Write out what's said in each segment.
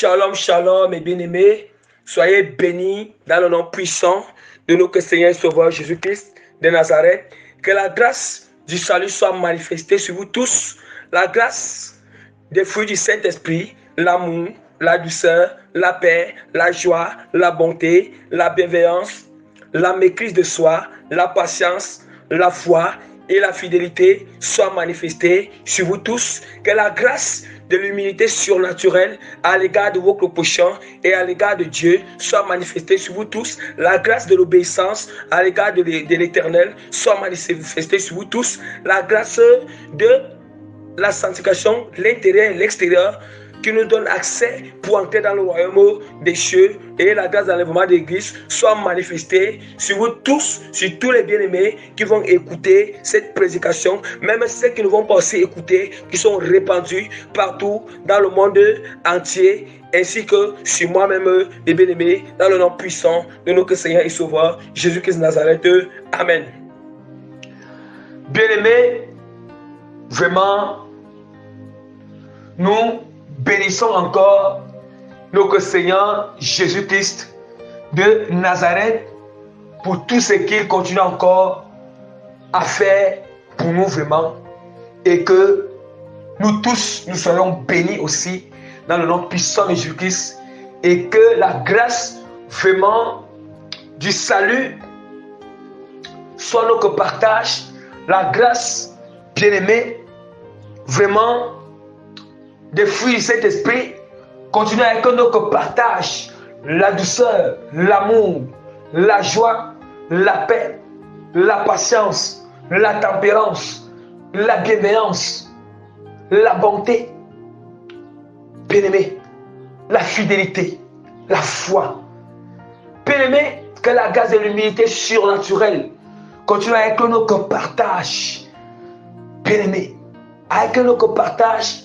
Shalom, shalom, mes bien-aimés. Soyez bénis dans le nom puissant de notre Seigneur et Sauveur Jésus-Christ de Nazareth. Que la grâce du salut soit manifestée sur vous tous. La grâce des fruits du Saint-Esprit, l'amour, la douceur, la paix, la joie, la bonté, la bienveillance, la maîtrise de soi, la patience, la foi et la fidélité soient manifestées sur vous tous. Que la grâce de l'humilité surnaturelle à l'égard de votre prochain et à l'égard de Dieu soit manifestée sur vous tous. La grâce de l'obéissance à l'égard de l'Éternel soit manifestée sur vous tous. La grâce de la sanctification, l'intérieur et l'extérieur, qui nous donne accès pour entrer dans le royaume des cieux, et la grâce d'enlèvement de l'Église soit manifestée sur vous tous, sur tous les bien-aimés qui vont écouter cette prédication, même ceux qui ne vont pas aussi écouter, qui sont répandus partout dans le monde entier, ainsi que sur moi-même, les bien-aimés, dans le nom puissant de notre Seigneur et Sauveur, Jésus-Christ de Nazareth. Amen. Bien-aimés, vraiment, nous bénissons encore notre Seigneur Jésus-Christ de Nazareth pour tout ce qu'il continue encore à faire pour nous vraiment, et que nous tous nous soyons bénis aussi dans le nom puissant de Jésus-Christ, et que la grâce vraiment du salut soit notre partage. La grâce, bien-aimée, vraiment des fruits du Saint-Esprit continue avec notre partage, la douceur, l'amour, la joie, la paix, la patience, la tempérance, la bienveillance, la bonté, bien-aimé, la fidélité, la foi. Bien-aimé, que la grâce de l'humilité surnaturelle continue avec notre partage, bien-aimé, avec notre partage.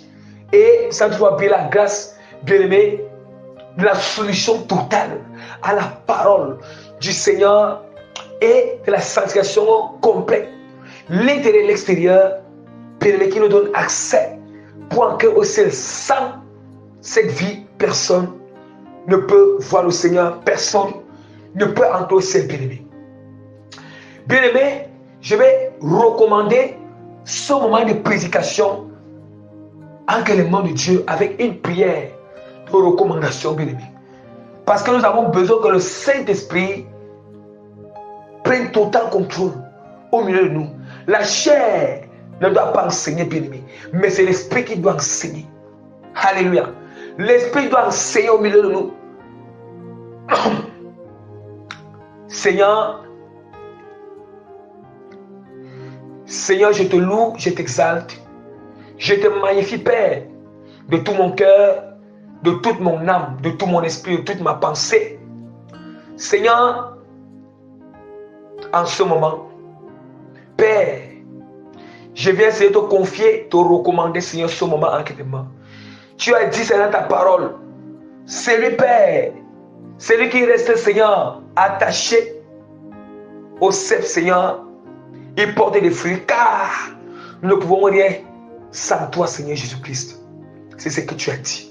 Et ça doit bien la grâce, bien-aimé, de la solution totale à la parole du Seigneur et de la sanctification complète, l'intérieur et l'extérieur, bien-aimé, qui nous donne accès pour que aussi sans cette vie, personne ne peut voir le Seigneur, personne ne peut entrer au ciel, bien-aimé. Bien-aimé, je vais recommander ce moment de prédication entre les mains de Dieu avec une prière de recommandation, bien-aimé. Parce que nous avons besoin que le Saint-Esprit prenne total contrôle au milieu de nous. La chair ne doit pas enseigner, bien-aimé, mais c'est l'Esprit qui doit enseigner. Alléluia. L'Esprit doit enseigner au milieu de nous. Seigneur, je te loue, je t'exalte. Je te magnifie, Père, de tout mon cœur, de toute mon âme, de tout mon esprit, de toute ma pensée. Seigneur, en ce moment, Père, je viens essayer de te confier, te recommander, Seigneur, ce moment en tes mains. Tu as dit, c'est dans ta parole. C'est lui, Père, c'est lui qui reste, Seigneur, attaché au cep, Seigneur. Il porte des fruits, car nous ne pouvons rien sans toi, Seigneur Jésus-Christ. C'est ce que tu as dit.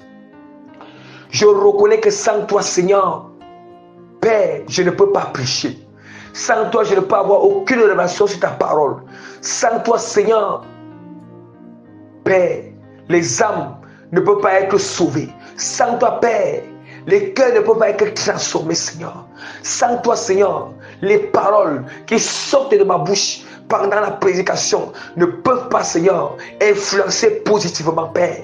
Je reconnais que sans toi, Seigneur, Père, je ne peux pas prêcher. Sans toi, je ne peux avoir aucune révélation sur ta parole. Sans toi, Seigneur, Père, les âmes ne peuvent pas être sauvées. Sans toi, Père, les cœurs ne peuvent pas être transformés, Seigneur. Sans toi, Seigneur, les paroles qui sortent de ma bouche pendant la prédication ne peuvent pas, Seigneur, influencer positivement, Père.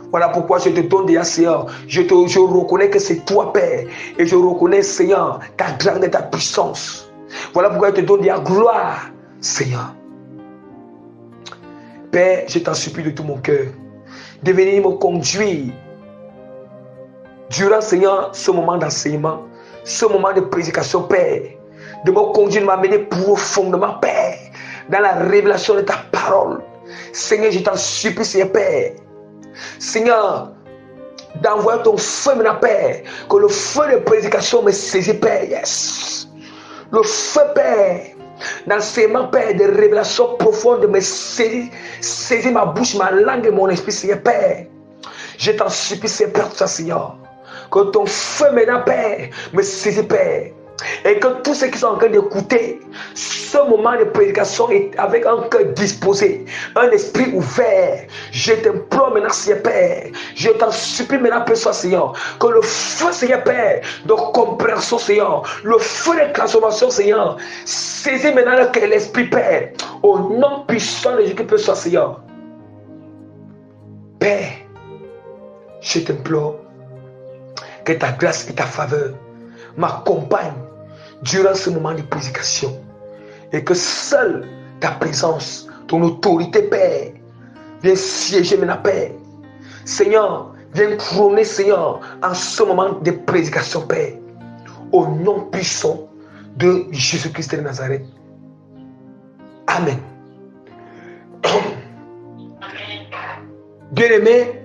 Voilà pourquoi je te donne déjà, Seigneur. Je reconnais que c'est toi, Père. Et je reconnais, Seigneur, ta grandeur et ta puissance. Voilà pourquoi je te donne déjà gloire, Seigneur. Père, je t'en supplie de tout mon cœur de venir me conduire durant, Seigneur, ce moment d'enseignement, ce moment de prédication, Père. De me conduire, de m'amener profondément, Père, dans la révélation de ta parole. Seigneur, je t'en supplie, Seigneur, Père. Seigneur, d'envoyer ton feu maintenant, Père, que le feu de prédication me saisit, Père, yes. Le feu, Père, d'enseignement, Père, de révélation profonde me saisit ma bouche, ma langue et mon esprit, Seigneur, Père. Je t'en supplie, Seigneur, Père, tout ça, Seigneur. Que ton feu maintenant, Père, me saisit, Père. Et que tous ceux qui sont en train d'écouter ce moment de prédication est avec un cœur disposé, un esprit ouvert. Je t'implore maintenant, Seigneur Père. Je t'en supplie maintenant, Père Seigneur, que le feu, Seigneur Père, de compréhension, Seigneur, le feu de transformation, Seigneur, saisis maintenant l'esprit, Père, au nom puissant de Jésus-Christ, Seigneur. Père, je t'implore que ta grâce et ta faveur m'accompagnent durant ce moment de prédication et que seule ta présence, ton autorité, Père, vienne siéger maintenant, Père. Seigneur, viens couronner, Seigneur, en ce moment de prédication, Père, au nom puissant de Jésus-Christ de Nazareth. Amen. Bien-aimés,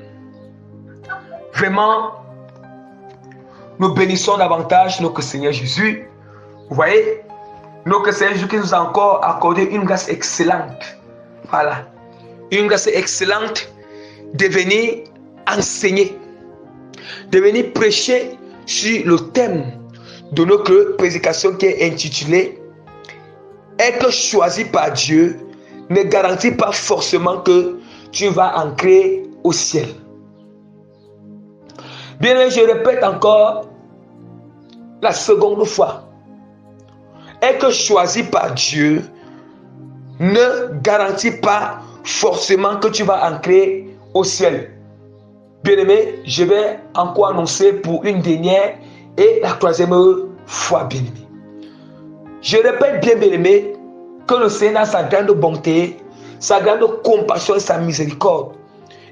vraiment, nous bénissons davantage notre Seigneur Jésus. Vous voyez, notre Seigneur Jésus qui nous a encore accordé une grâce excellente. Voilà. Une grâce excellente de venir enseigner, de venir prêcher sur le thème de notre prédication qui est intitulée « Être choisi par Dieu ne garantit pas forcément que tu vas entrer au ciel. » Bien, je répète encore la seconde fois. Être choisi par Dieu ne garantit pas forcément que tu vas entrer au ciel. Bien-aimé, je vais encore annoncer pour une dernière et la troisième fois, bien-aimé. Je répète bien, bien-aimé, que le Seigneur a sa grande bonté, sa grande compassion et sa miséricorde.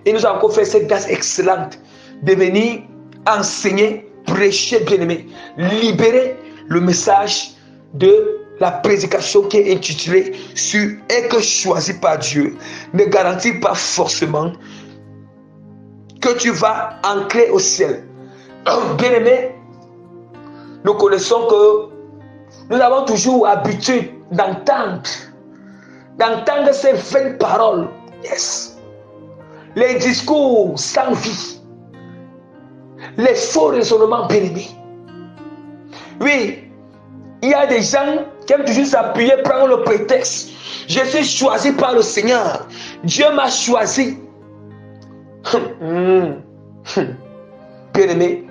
Il nous a encore fait cette grâce excellente de venir enseigner, prêcher, bien-aimé, libérer le message de la prédication qui est intitulée sur être choisi par Dieu ne garantit pas forcément que tu vas entrer au ciel. Bien-aimé, nous connaissons que nous avons toujours habitude d'entendre ces vaines paroles. Yes. Les discours sans vie. Les faux raisonnements, bien-aimés. Oui, il y a des gens qui aiment toujours s'appuyer, prendre le prétexte. Je suis choisi par le Seigneur. Dieu m'a choisi. Bien-aimé,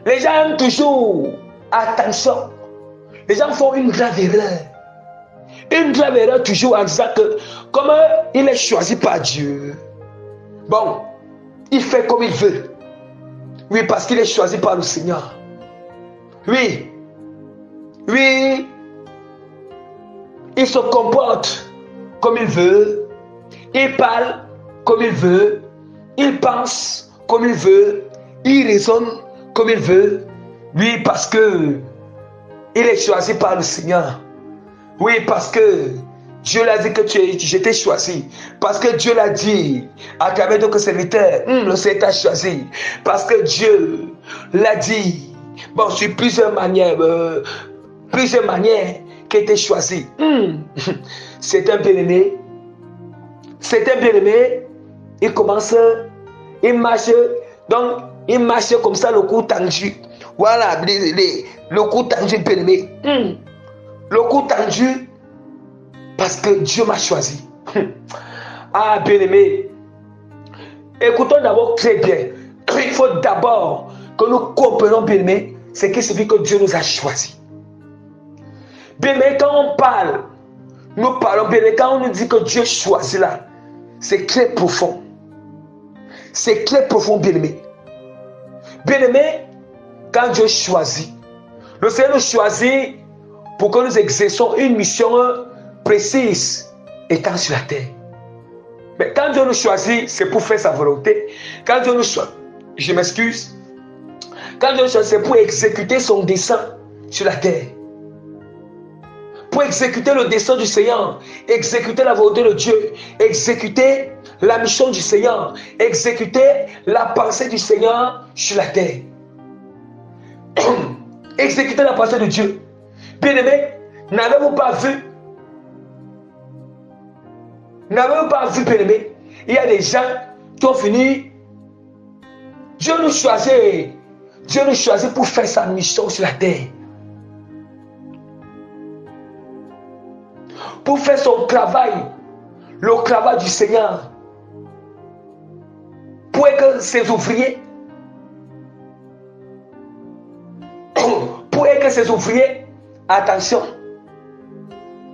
les gens aiment toujours, attention, les gens font une grave erreur. Une grave erreur toujours en disant que, comme il est choisi par Dieu, bon, il fait comme il veut. Oui, parce qu'il est choisi par le Seigneur. Oui, il se comporte comme il veut, il parle comme il veut, il pense comme il veut, il raisonne comme il veut. Oui, parce que il est choisi par le Seigneur. Oui, parce que Dieu l'a dit que je t'ai choisi. Parce que Dieu l'a dit à travers d'autres serviteurs, le Seigneur t'a choisi. Parce que Dieu l'a dit, bon, sur plusieurs manières qui étaient choisies. C'est un bien-aimé. C'est un bien-aimé. Il commence, il marche, donc il marche comme ça, le cou tendu. Voilà, le cou tendu, bien-aimé. Le cou tendu, parce que Dieu m'a choisi. Ah, bien-aimé, écoutons d'abord très bien. Il faut d'abord que nous comprenions, bien-aimé, ce qui signifie que Dieu nous a choisis. Bien-aimé, quand on parle, nous parlons, bien-aimé, quand on nous dit que Dieu choisit là, c'est très profond. C'est très profond, bien-aimé. Bien-aimé, quand Dieu choisit, le Seigneur nous choisit pour que nous exerçons une mission précise étant sur la terre. Mais quand Dieu nous choisit, c'est pour faire sa volonté. Quand Dieu nous choisit, je m'excuse. Quand Dieu nous choisit, c'est pour exécuter son dessein sur la terre. Pour exécuter le dessein du Seigneur, exécuter la volonté de Dieu, exécuter la mission du Seigneur, exécuter la pensée du Seigneur sur la terre. Exécuter la pensée de Dieu. Bien-aimé, n'avez-vous pas vu? N'avez-vous pas vu, bien-aimé? Il y a des gens qui ont fini Dieu nous choisit pour faire sa mission sur la terre. Pour faire son travail, le travail du Seigneur. Pour que ses ouvriers, attention,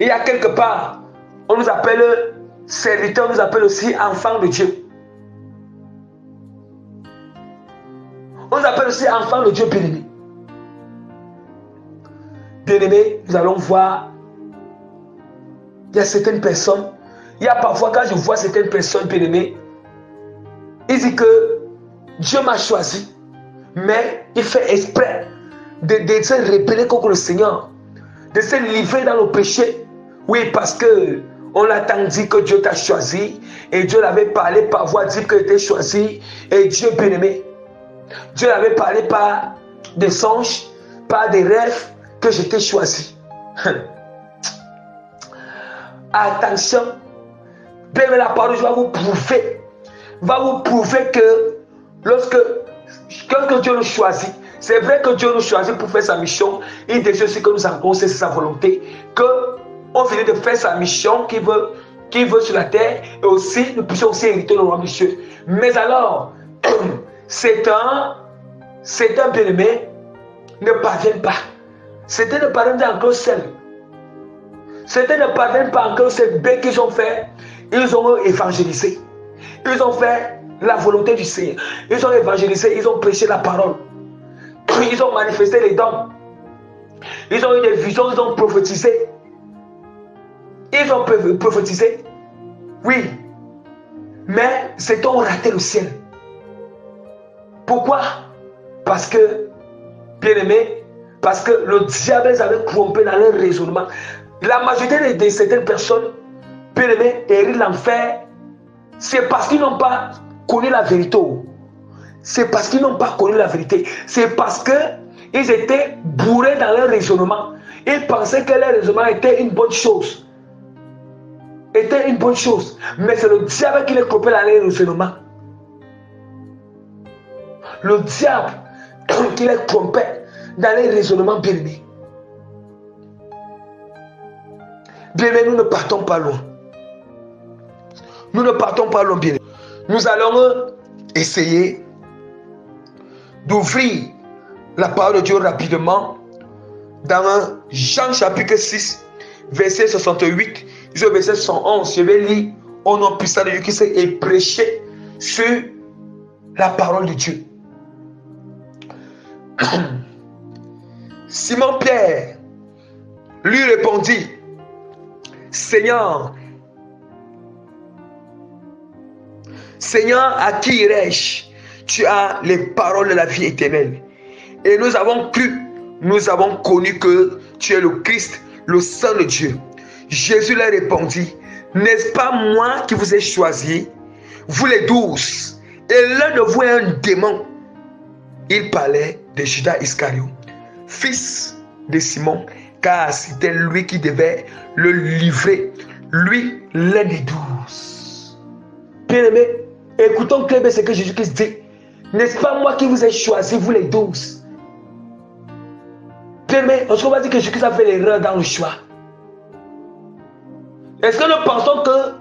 il y a quelque part, on nous appelle serviteurs, on nous appelle aussi enfants de Dieu. On nous appelle aussi enfants de Dieu bien-aimés. Bien-aimés, nous allons voir, il y a certaines personnes, il y a parfois quand je vois certaines personnes bien-aimées, ils disent que Dieu m'a choisi, mais il fait exprès de se rebeller contre le Seigneur, de se livrer dans le péché. Oui, parce que on a tant dit que Dieu t'a choisi, et Dieu l'avait parlé par voix, dit que tu étais choisi, et Dieu bien-aimé. Dieu l'avait parlé par des songes, par des rêves, que je t'ai choisi. Attention, bien la parole va vous prouver que lorsque Dieu nous choisit, c'est vrai que Dieu nous choisit pour faire sa mission. Il désire aussi que nous avons c'est sa volonté, qu'on finisse de faire sa mission qu'il veut sur la terre, et aussi nous puissions aussi hériter le royaume des cieux. Mais alors, Satan bien-aimé ne parvient pas. Satan ne parvient pas encore seul. Satan ne parvient pas encore cette bête qu'ils ont fait. Ils ont évangélisé. Ils ont fait la volonté du Seigneur. Ils ont évangélisé, ils ont prêché la parole. Ils ont manifesté les dons. Ils ont eu des visions, ils ont prophétisé. Ils ont prophétisé. Oui. Mais c'est ont raté le ciel. Pourquoi? Parce que, bien-aimés, parce que le diable les avait trompés dans leur raisonnement. La majorité de certaines personnes, bien-aimés, héritent l'enfer. C'est parce qu'ils n'ont pas connu la vérité. C'est parce qu'ils n'ont pas connu la vérité. C'est parce qu'ils étaient bourrés dans leur raisonnement. Ils pensaient que leur raisonnement était une bonne chose. Était une bonne chose. Mais c'est le diable qui les trompait dans leur raisonnement. Le diable qui les trompait dans les raisonnements bien-aimés. Bien-aimés, nous ne partons pas loin. Nous ne partons pas loin, bien-aimés. Nous allons essayer d'ouvrir la parole de Dieu rapidement dans Jean chapitre 6, verset 68, jusqu'au verset 111. Je vais lire au nom puissant de Dieu qui s'est prêché sur la parole de Dieu. Simon-Pierre lui répondit: Seigneur, à qui irai-je? Tu as les paroles de la vie éternelle. Et nous avons cru, nous avons connu que tu es le Christ, le Saint de Dieu. Jésus leur répondit: n'est-ce pas moi qui vous ai choisi, vous les 12, et l'un de vous est un démon? Il parlait de Judas Iscariote, fils de Simon, car c'était lui qui devait le livrer, lui l'un des 12. Bien-aimés, écoutons clairement ce que Jésus-Christ dit. N'est-ce pas moi qui vous ai choisi, vous les 12? Bien-aimés, est-ce qu'on va dire que Jésus-Christ a fait l'erreur dans le choix? Est-ce que nous pensons que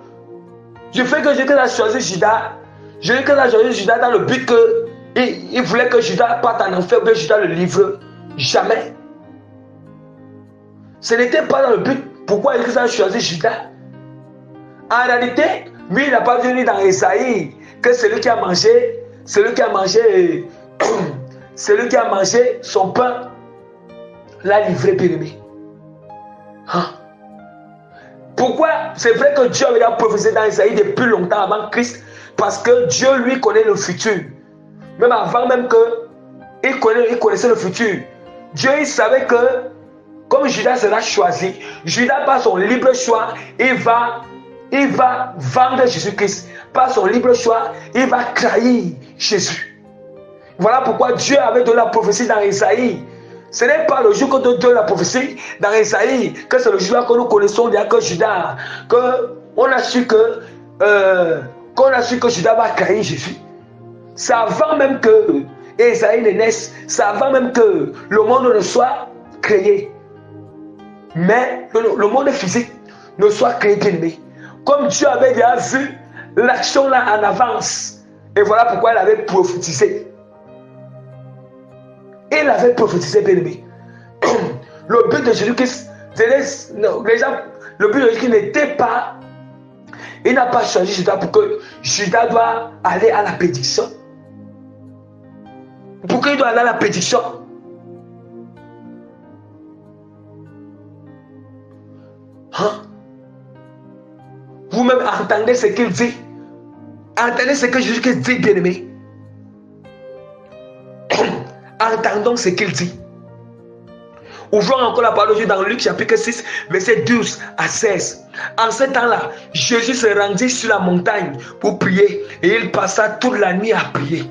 je fais que Jésus-Christ a choisi Judas? Jésus-Christ a choisi Judas dans le but que il voulait que Judas parte en enfer, que Judas le livre? Jamais. Ce n'était pas dans le but. Pourquoi Jésus a choisi Judas? En réalité, lui, il n'a pas vu dans Esaïe que celui qui a mangé son pain l'a livré, bien-aimé. Hein? Pourquoi? C'est vrai que Dieu avait prophétisé dans Esaïe depuis longtemps avant Christ, parce que Dieu lui connaît le futur. Même avant même que il connaissait le futur. Dieu, il savait que comme Judas sera choisi, Judas par son libre choix, il va vendre Jésus-Christ. Par son libre choix, il va trahir Jésus. Voilà pourquoi Dieu avait donné la prophétie dans Esaïe. Ce n'est pas le jour que Dieu la prophétie dans Esaïe que c'est le jour que nous connaissons déjà que Judas, qu'on a su que Judas va trahir Jésus. C'est avant même que Esaïe ne naisse, c'est avant même que le monde ne soit créé. Mais le monde physique ne soit créé, bien-aimé. Comme Dieu avait déjà vu l'action là en avance. Et voilà pourquoi il avait prophétisé. Il avait prophétisé, bien-aimé. Le but de Jésus-Christ, le but de Jésus-Christ n'était pas, il n'a pas choisi Judas pour que Judas doit aller à la prédiction. Pourquoi il doit aller à la prédiction? Hein? Vous-même entendez ce qu'il dit. Entendez ce que Jésus-Christ dit, bien-aimé. Entendons ce qu'il dit. Ouvrons encore la parole de Dieu dans Luc chapitre 6, verset 12 à 16. En ce temps-là, Jésus se rendit sur la montagne pour prier et il passa toute la nuit à prier.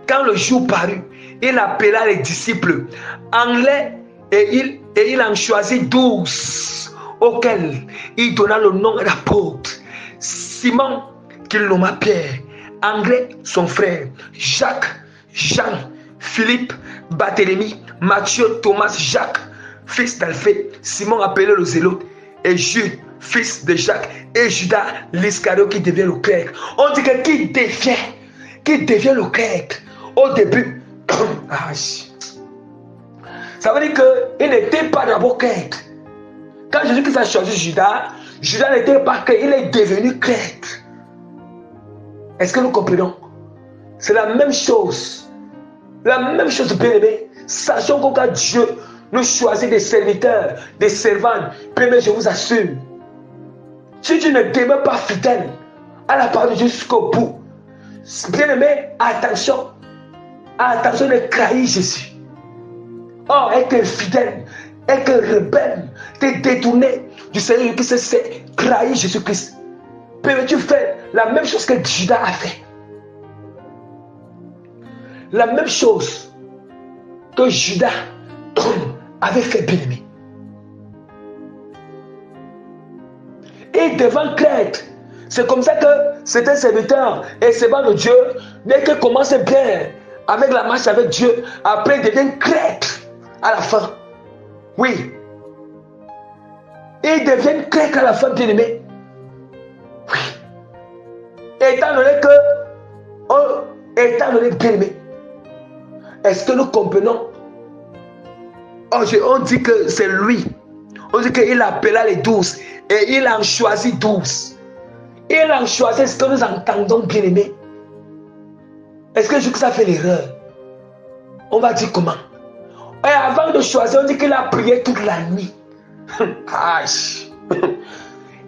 Quand le jour parut, il appela les disciples anglais et il en choisit 12 auxquels il donna le nom d'apôtres. Simon, qu'il nomma Pierre, André, son frère, Jacques, Jean, Philippe, Barthélemy, Matthieu, Thomas, Jacques, fils d'Alphée, Simon appelé le Zélote, et Jude, fils de Jacques, et Judas l'Iscariote qui devient le clerc. On dit que qui devient le clerc au début. Ça veut dire qu'il n'était pas d'abord clerc. Quand Jésus-Christ a choisi Judas, Judas n'était pas clerc, il est devenu clerc. Est-ce que nous comprenons? C'est la même chose. La même chose, bien-aimé. Sachons qu'au cas Dieu nous choisit des serviteurs, des servantes. Bien-aimé, je vous assure. Si tu ne demeures pas fidèle à la parole de Dieu jusqu'au bout, bien-aimé, attention. Attention de trahir Jésus. Oh, être fidèle, être rebelle, te détourner du Seigneur qui c'est trahir Jésus-Christ. Bien-aimé, tu fais la même chose que Judas a fait. La même chose que Judas avait fait, bien-aimé. Et devant Crète, c'est comme ça que c'était serviteur et servant de Dieu, dès qu'il commence bien avec la marche avec Dieu, après il devient Crète à la fin. Oui. Et il devient Crète à la fin, bien-aimé. Oui. Étant donné, bien-aimé, est-ce que nous comprenons? On dit que c'est lui. On dit qu'il appela les 12 et il en choisit 12. Il en choisit ce que nous entendons, bien-aimé. Est-ce que Jésus a fait l'erreur? On va dire comment? Et avant de choisir, on dit qu'il a prié toute la nuit.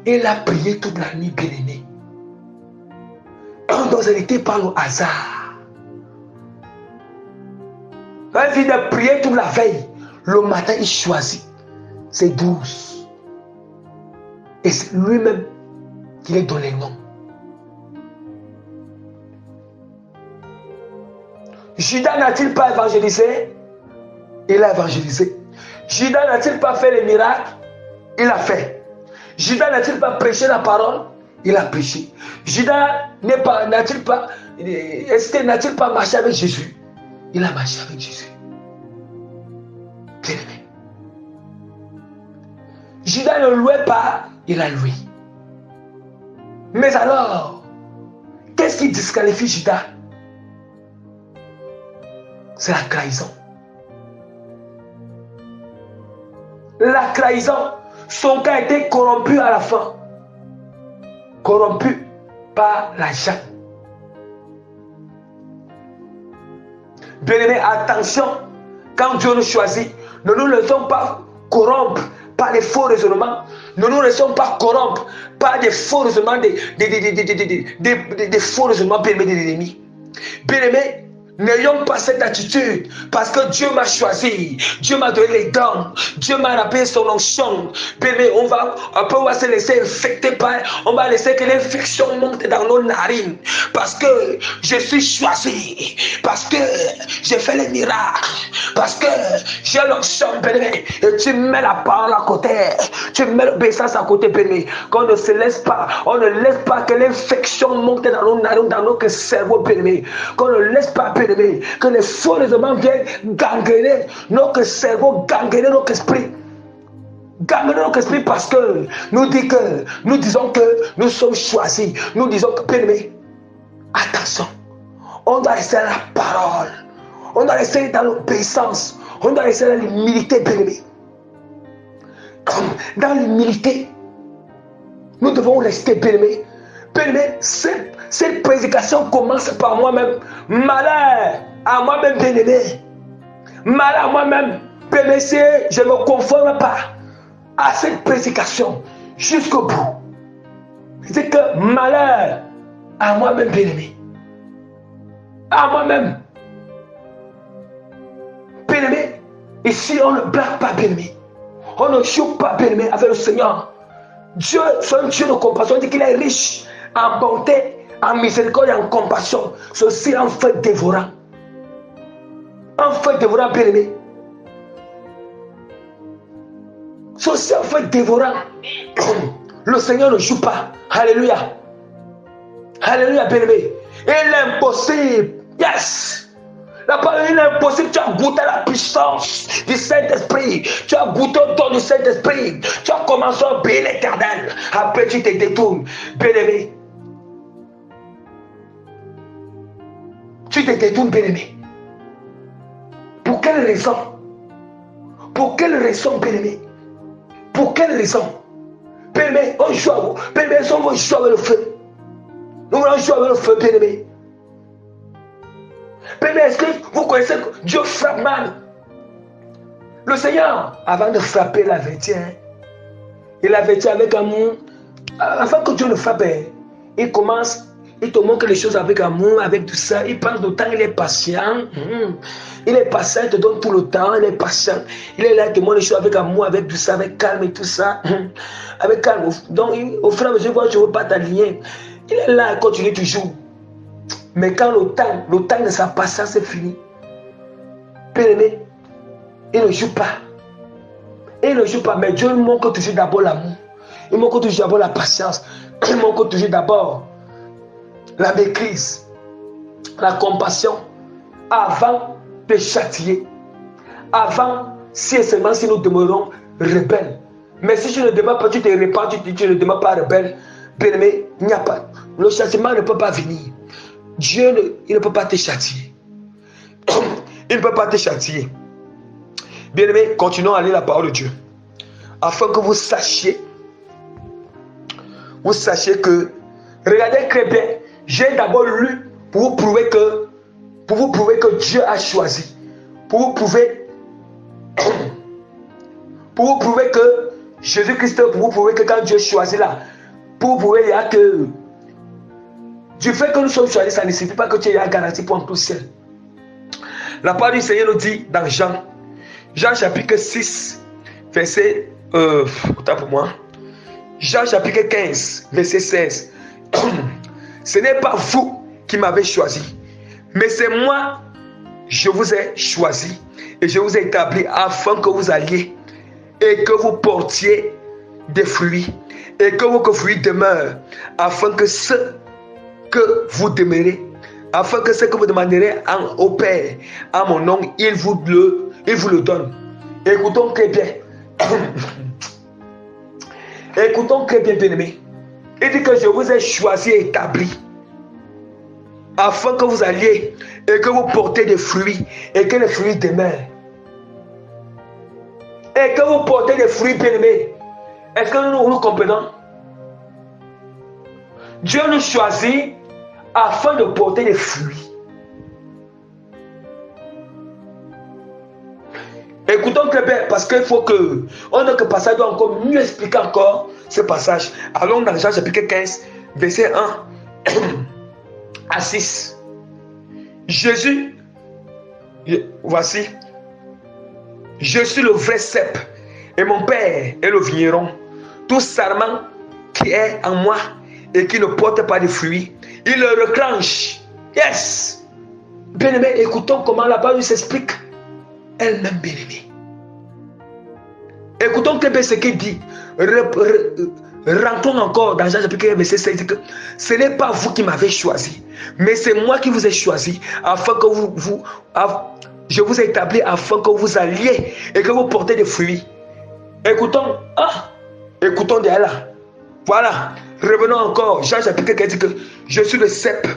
Il a prié toute la nuit, bien-aimé. Donc ce n'était pas le hasard. Quand il vient de prier toute la veille, le matin il choisit ses 12. Et c'est lui-même qui les donne les noms. Judas n'a-t-il pas évangélisé? Il a évangélisé. Judas n'a-t-il pas fait les miracles? Il a fait. Judas n'a-t-il pas prêché la parole? Il a prêché. Judas n'a-t-il pas marché avec Jésus? Il a marché avec Jésus. Bien-aimé. Judas ne louait pas, il a loué. Mais alors, qu'est-ce qui disqualifie Judas? C'est la trahison. La trahison, son cas a été corrompu à la fin. Corrompu par l'argent. Bien-aimé, attention, quand Dieu nous choisit, ne nous laissons pas corrompre par des faux raisonnements. Ne nous laissons pas corrompre par des faux raisonnements, des faux raisonnements, bien-aimé, de l'ennemi. Bien-aimé, n'ayons pas cette attitude parce que Dieu m'a choisi, Dieu m'a donné les dons, Dieu m'a rappelé son onction. Bien-aimé, on va se laisser infecter par, on va laisser que l'infection monte dans nos narines parce que je suis choisi, parce que j'ai fait les miracles, parce que j'ai l'onction, bien-aimé. Et tu mets la parole à côté, tu mets l'obéissance à côté, bien-aimé. Qu'on ne se laisse pas, on ne laisse pas que l'infection monte dans nos narines, dans notre cerveau, bien-aimé. Qu'on ne laisse pas, bien-aimé, que les faux raisonnements viennent gangréner notre cerveau, gangréner notre esprit. Gangréner notre esprit parce que nous disons que nous sommes choisis. Nous disons que, bien-aimé, attention, on doit rester dans la parole. On doit rester dans l'obéissance. On doit rester dans l'humilité, bien-aimé. Dans l'humilité, nous devons rester, bien-aimé. Bien-aimé, cette prédication commence par moi-même. Malheur à moi-même, bien-aimé. Malheur à moi-même, bien-aimé, si je ne me conforme pas à cette prédication jusqu'au bout. C'est que malheur à moi-même, bien-aimé. À moi-même. Bien-aimé, ici on ne blague pas, bien-aimé. On ne joue pas, bien-aimé, avec le Seigneur. Dieu, c'est un Dieu de compassion. Il dit qu'il est riche en bonté, en miséricorde et en compassion. Ceci en fait dévorant. En fait dévorant, bien-aimé. Ceci en fait dévorant. Le Seigneur ne joue pas. Alléluia. Alléluia, bien-aimé. Il est impossible. Yes. La parole, il est impossible. Tu as goûté la puissance du Saint-Esprit. Tu as goûté au don du Saint-Esprit. Tu as commencé à obéir l'Éternel. Après, tu te détournes. Bien-aimé. Tu te détournes, bien-aimé. Pour quelle raison? Pour quelle raison, bien-aimé? Pour quelle raison? Bien-aimé, on joue. Bien-aimé, on va jouer avec le feu. Nous allons jouer avec le feu, bien-aimé. Bien-aimé, est-ce que vous connaissez que Dieu frappe mal? Le Seigneur, avant de frapper, l'avertit. Il avertit avec amour. Avant que Dieu ne frappe, il commence, il te montre les choses avec amour, avec tout ça. Il prend le temps, il est patient. Il est patient, il te donne tout le temps, il est patient. Il est là, il te montre les choses avec amour, avec tout ça, avec calme et tout ça. Avec calme. Donc, au fur et à mesure que tu ne veux pas t'aligner, il est là, il continue toujours. Mais quand le temps de sa patience est fini, bien-aimé, il ne joue pas. Il ne joue pas, mais Dieu montre toujours d'abord l'amour. Il montre toujours d'abord la patience. Il montre toujours d'abord la maîtrise, la compassion, avant de châtier. Avant, si et seulement si nous demeurons rebelles. Mais si tu ne demeures pas, tu te répands, tu ne demeures pas rebelle, bien-aimé, il n'y a pas. Le châtiment ne peut pas venir. Dieu, il ne peut pas te châtier. Il ne peut pas te châtier. Bien-aimé, continuons à lire la parole de Dieu. Afin que vous sachiez que, regardez très bien, j'ai d'abord lu pour vous prouver que Dieu a choisi. Pour vous prouver que Jésus-Christ, pour vous prouver que quand Dieu choisit là, pour vous prouver que du fait que nous sommes choisis, ça ne signifie pas que tu es garanti pour entrer au ciel. La parole du Seigneur nous dit dans Jean chapitre 6, verset, pour moi, Jean chapitre 15, verset 16. Ce n'est pas vous qui m'avez choisi, mais c'est moi, je vous ai choisi et je vous ai établi afin que vous alliez et que vous portiez des fruits et que vos fruits demeurent, afin que ce que vous demeurez, afin que ce que vous demanderez au Père en mon nom, il vous le donne. Écoutons très bien. Écoutons très bien, bien-aimés. Il dit que je vous ai choisi et établi afin que vous alliez et que vous portez des fruits et que les fruits demeurent. Et que vous portez des fruits, bien-aimés. Est-ce que nous comprenons? Dieu nous choisit afin de porter des fruits. Écoutons très bien, parce qu'il faut que on a que le passage doit encore mieux expliquer encore ce passage. Allons dans Jean chapitre 15, verset 1 à 6. Jésus, voici, je suis le vrai cep et mon Père est le vigneron. Tout sarment qui est en moi et qui ne porte pas de fruits, il le reclenche. Yes. Bien-aimé, écoutons comment la parole s'explique elle-même, bien-aimé. Écoutons très bien ce qu'il dit. Rentrons encore dans Jean chapitre 1, verset 16. Il dit que ce n'est pas vous qui m'avez choisi, mais c'est moi qui vous ai choisi afin que je vous ai établi afin que vous alliez et que vous portez des fruits. Écoutons. Écoutons derrière là. Voilà. Revenons encore. Jean chapitre 1 dit que je suis le cep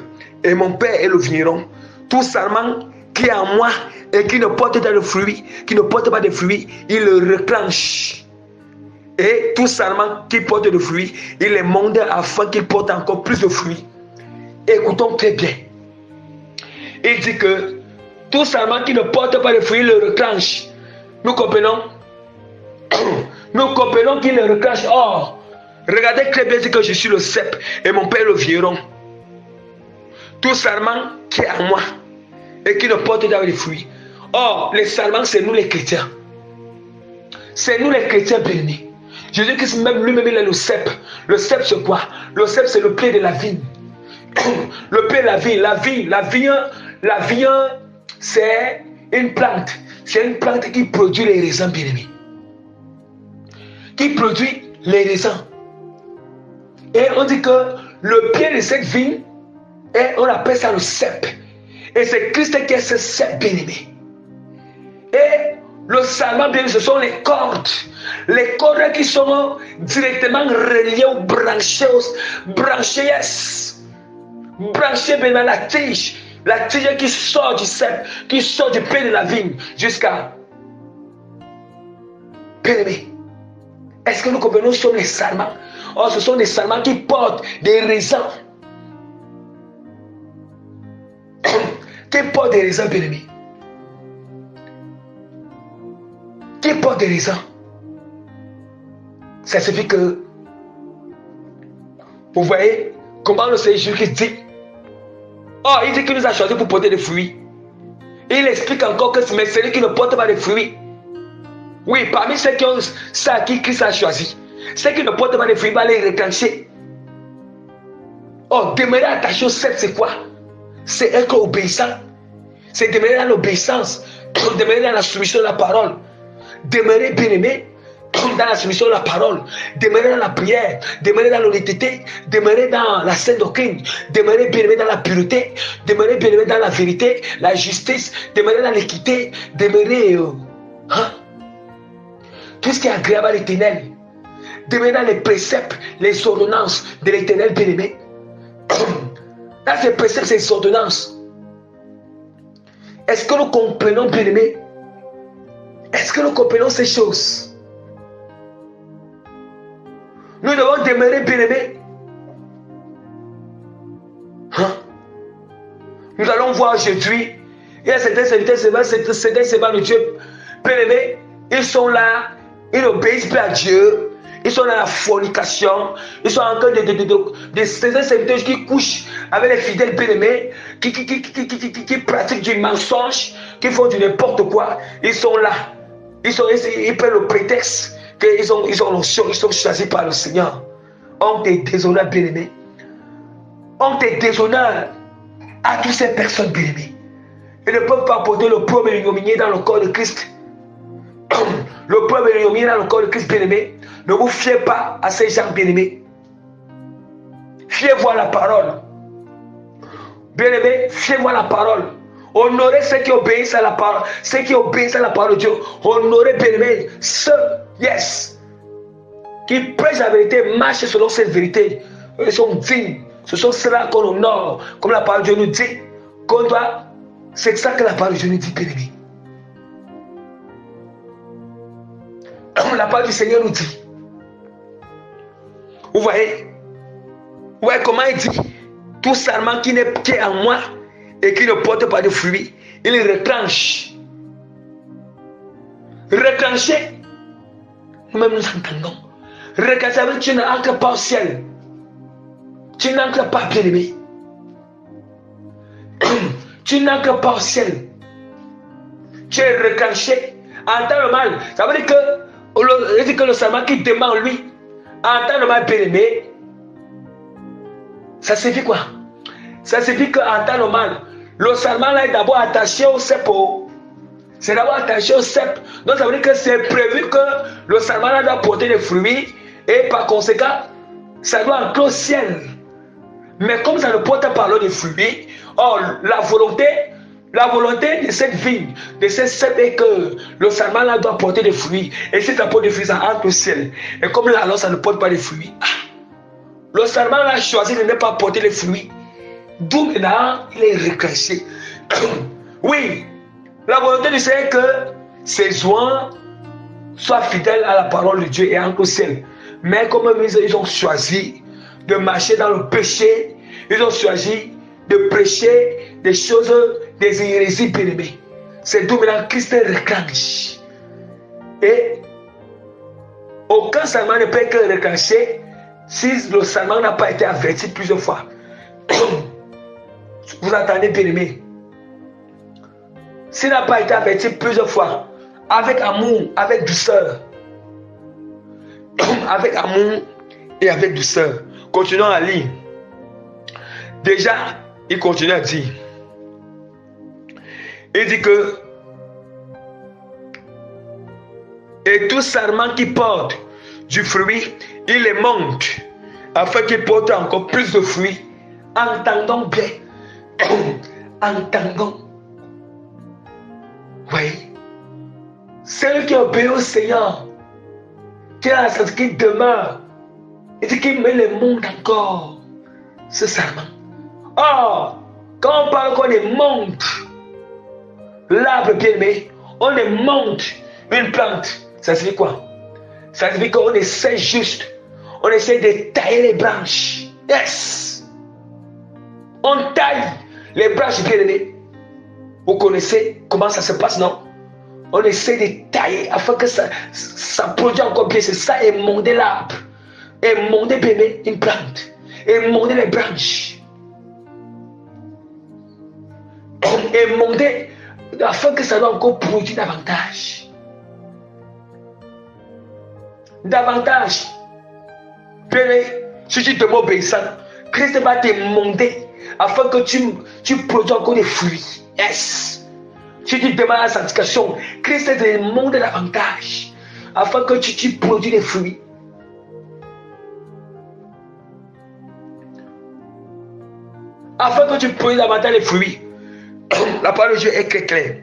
et mon père est le vigneron. Tout sarment qui est en moi et qui ne porte pas de fruits, il le reclenche. Et tout sarment qui porte de fruits, il les monte afin qu'il porte encore plus de fruits. Écoutons très bien. Il dit que tout sarment qui ne porte pas de fruits, il le reclenche. Nous comprenons? Nous comprenons qu'il le reclenche. Or, regardez très bien, dit que je suis le cep et mon père le vigneron. Tout sarment qui est en moi et qui ne porte pas de fruits. Or, les sarments, c'est nous les chrétiens. C'est nous les chrétiens bénis. Jésus-Christ même lui-même il est le cep. Le cep c'est quoi? Le cep c'est le pied de la vigne. Le pied de la vigne. La vigne c'est une plante. C'est une plante qui produit les raisins bien-aimés. Qui produit les raisins. Et on dit que le pied de cette vigne, on appelle ça le cep. Et c'est Christ qui est ce cep bien-aimé. Et le sarment, bien, ce sont les cordes. Les cordes qui sont directement reliées ou branchées bien à la tige. La tige qui sort du cep, qui sort du pied de la vigne jusqu'à. Bien-aimé, est-ce que nous comprenons sur les sarments? Oh, ce sont des sarments qui portent des raisins. Qui portent des raisins, bien-aimé. Qui porte des raisins. Ça signifie que vous voyez comment le Seigneur Jésus dit. Oh, il dit qu'il nous a choisi pour porter des fruits. Il explique encore que c'est celui qui ne porte pas de fruits. Oui, parmi ceux qui ont ça qui Christ a choisi, ceux qui ne portent pas de fruits, il va les reclencher. Oh, demeurer attaché au cep, c'est quoi? C'est être obéissant. C'est demeurer dans l'obéissance. Demeurer dans la soumission de la parole. Demeurer bien-aimé dans la soumission de la parole, demeurer dans la prière, demeurer dans l'honnêteté, demeurer dans la sainte doctrine, demeurer bien-aimé dans la pureté, demeurer bien-aimé dans la vérité, la justice, demeurer dans l'équité, demeurer tout ce qui est agréable à l'Éternel, demeurer dans les préceptes, les ordonnances de l'Éternel bien-aimé. Dans ces préceptes, ces ordonnances, est-ce que nous comprenons bien-aimé? Est-ce que nous comprenons ces choses? Nous devons demeurer bien-aimés. Nous allons voir aujourd'hui. Il y a certains serviteurs de Dieu, bien-aimés, ils sont là, ils n'obéissent plus à Dieu. Ils sont dans la fornication. Ils sont en train de certains serviteurs qui couchent avec les fidèles bien-aimés, qui pratiquent du mensonge, qui font du n'importe quoi. Ils sont là. Ils prennent le prétexte qu'ils ont l'onction, ils sont choisis par le Seigneur. Honte et déshonneur, bien-aimé. Honte et déshonneur à toutes ces personnes, bien-aimées. Ils ne peuvent pas porter le premier ignominie dans le corps de Christ. Le premier ignominie dans le corps de Christ, bien-aimé. Ne vous fiez pas à ces gens, bien-aimés. Fiez-vous à la parole. Bien-aimé, fiez-vous à la parole. Honorez ceux qui obéissent à la parole, ceux qui obéissent à la parole de Dieu. Honorez, bien-aimés, ceux, yes, qui prêchent la vérité, marchent selon cette vérité. Ils sont dignes. Ce sont ceux-là qu'on honore, comme la parole de Dieu nous dit, qu'on doit. C'est ça que la parole de Dieu nous dit, bien-aimés. La parole du Seigneur nous dit. Vous voyez comment il dit? Tout sarment qui est en moi et qui ne porte pas de fruits, il retranche. Retrancher, nous-mêmes nous entendons. Retrancher, tu n'entres pas au ciel. Tu n'entres pas, bien-aimé. Tu n'entres pas au ciel. Tu es retranché. Entends le mal. Ça veut dire que le sarment qui demande lui, entends le mal, bien-aimé. Ça signifie quoi? Ça signifie qu'en temps normal, le sarment là est d'abord attaché au cep. C'est d'abord attaché au cep. Donc ça veut dire que c'est prévu que le sarment là doit porter des fruits et par conséquent, ça doit entrer au ciel. Mais comme ça ne porte pas de fruits, or la volonté de cette vigne, de cette cep est que le sarment là doit porter des fruits. Et si ça porte des fruits, ça entre au ciel. Et comme là, alors ça ne porte pas de fruits, le sarment là choisi de ne pas porter les fruits. D'où maintenant il est recraché. Oui, la volonté du Seigneur est que ses oies soient fidèles à la parole de Dieu et entrent au ciel. Mais comme ils ont choisi de marcher dans le péché, ils ont choisi de prêcher des choses, des hérésies bien-aimées. C'est d'où maintenant Christ recrache. Et aucun serment ne peut être recraché si le serment n'a pas été averti plusieurs fois. Vous entendez, bien-aimé? S'il n'a pas été averti plusieurs fois, avec amour, avec douceur, avec amour et avec douceur. Continuons à lire. Déjà, il continue à dire. Il dit que et tout sarment qui porte du fruit, il les monte afin qu'il porte encore plus de fruits. Entendons bien. Entendons. Oui. Celui qui obéit au Seigneur, qui a ce qui demeure, et qui met le monde encore, ce serment. Or, quand on parle qu'on les monte, l'arbre bien-aimé, on les monte une plante. Ça signifie quoi? Ça signifie qu'on essaie juste, on essaie de tailler les branches. Yes! On taille les branches bien-aimées. Vous connaissez comment ça se passe, non? On essaie de tailler afin que ça produise encore bien. C'est ça, et monter l'arbre. Et monter bien-aimé une plante. Et monter les branches. Et monter afin que ça doit encore produire davantage. Davantage. Bien-aimé, si tu te mets obéissant, Christ va te monter afin que tu produis encore des fruits. Yes. Si tu demandes la sanctification, Christ te monte davantage afin que tu produis des fruits. Afin que tu produis davantage des fruits. La parole de Dieu est très claire.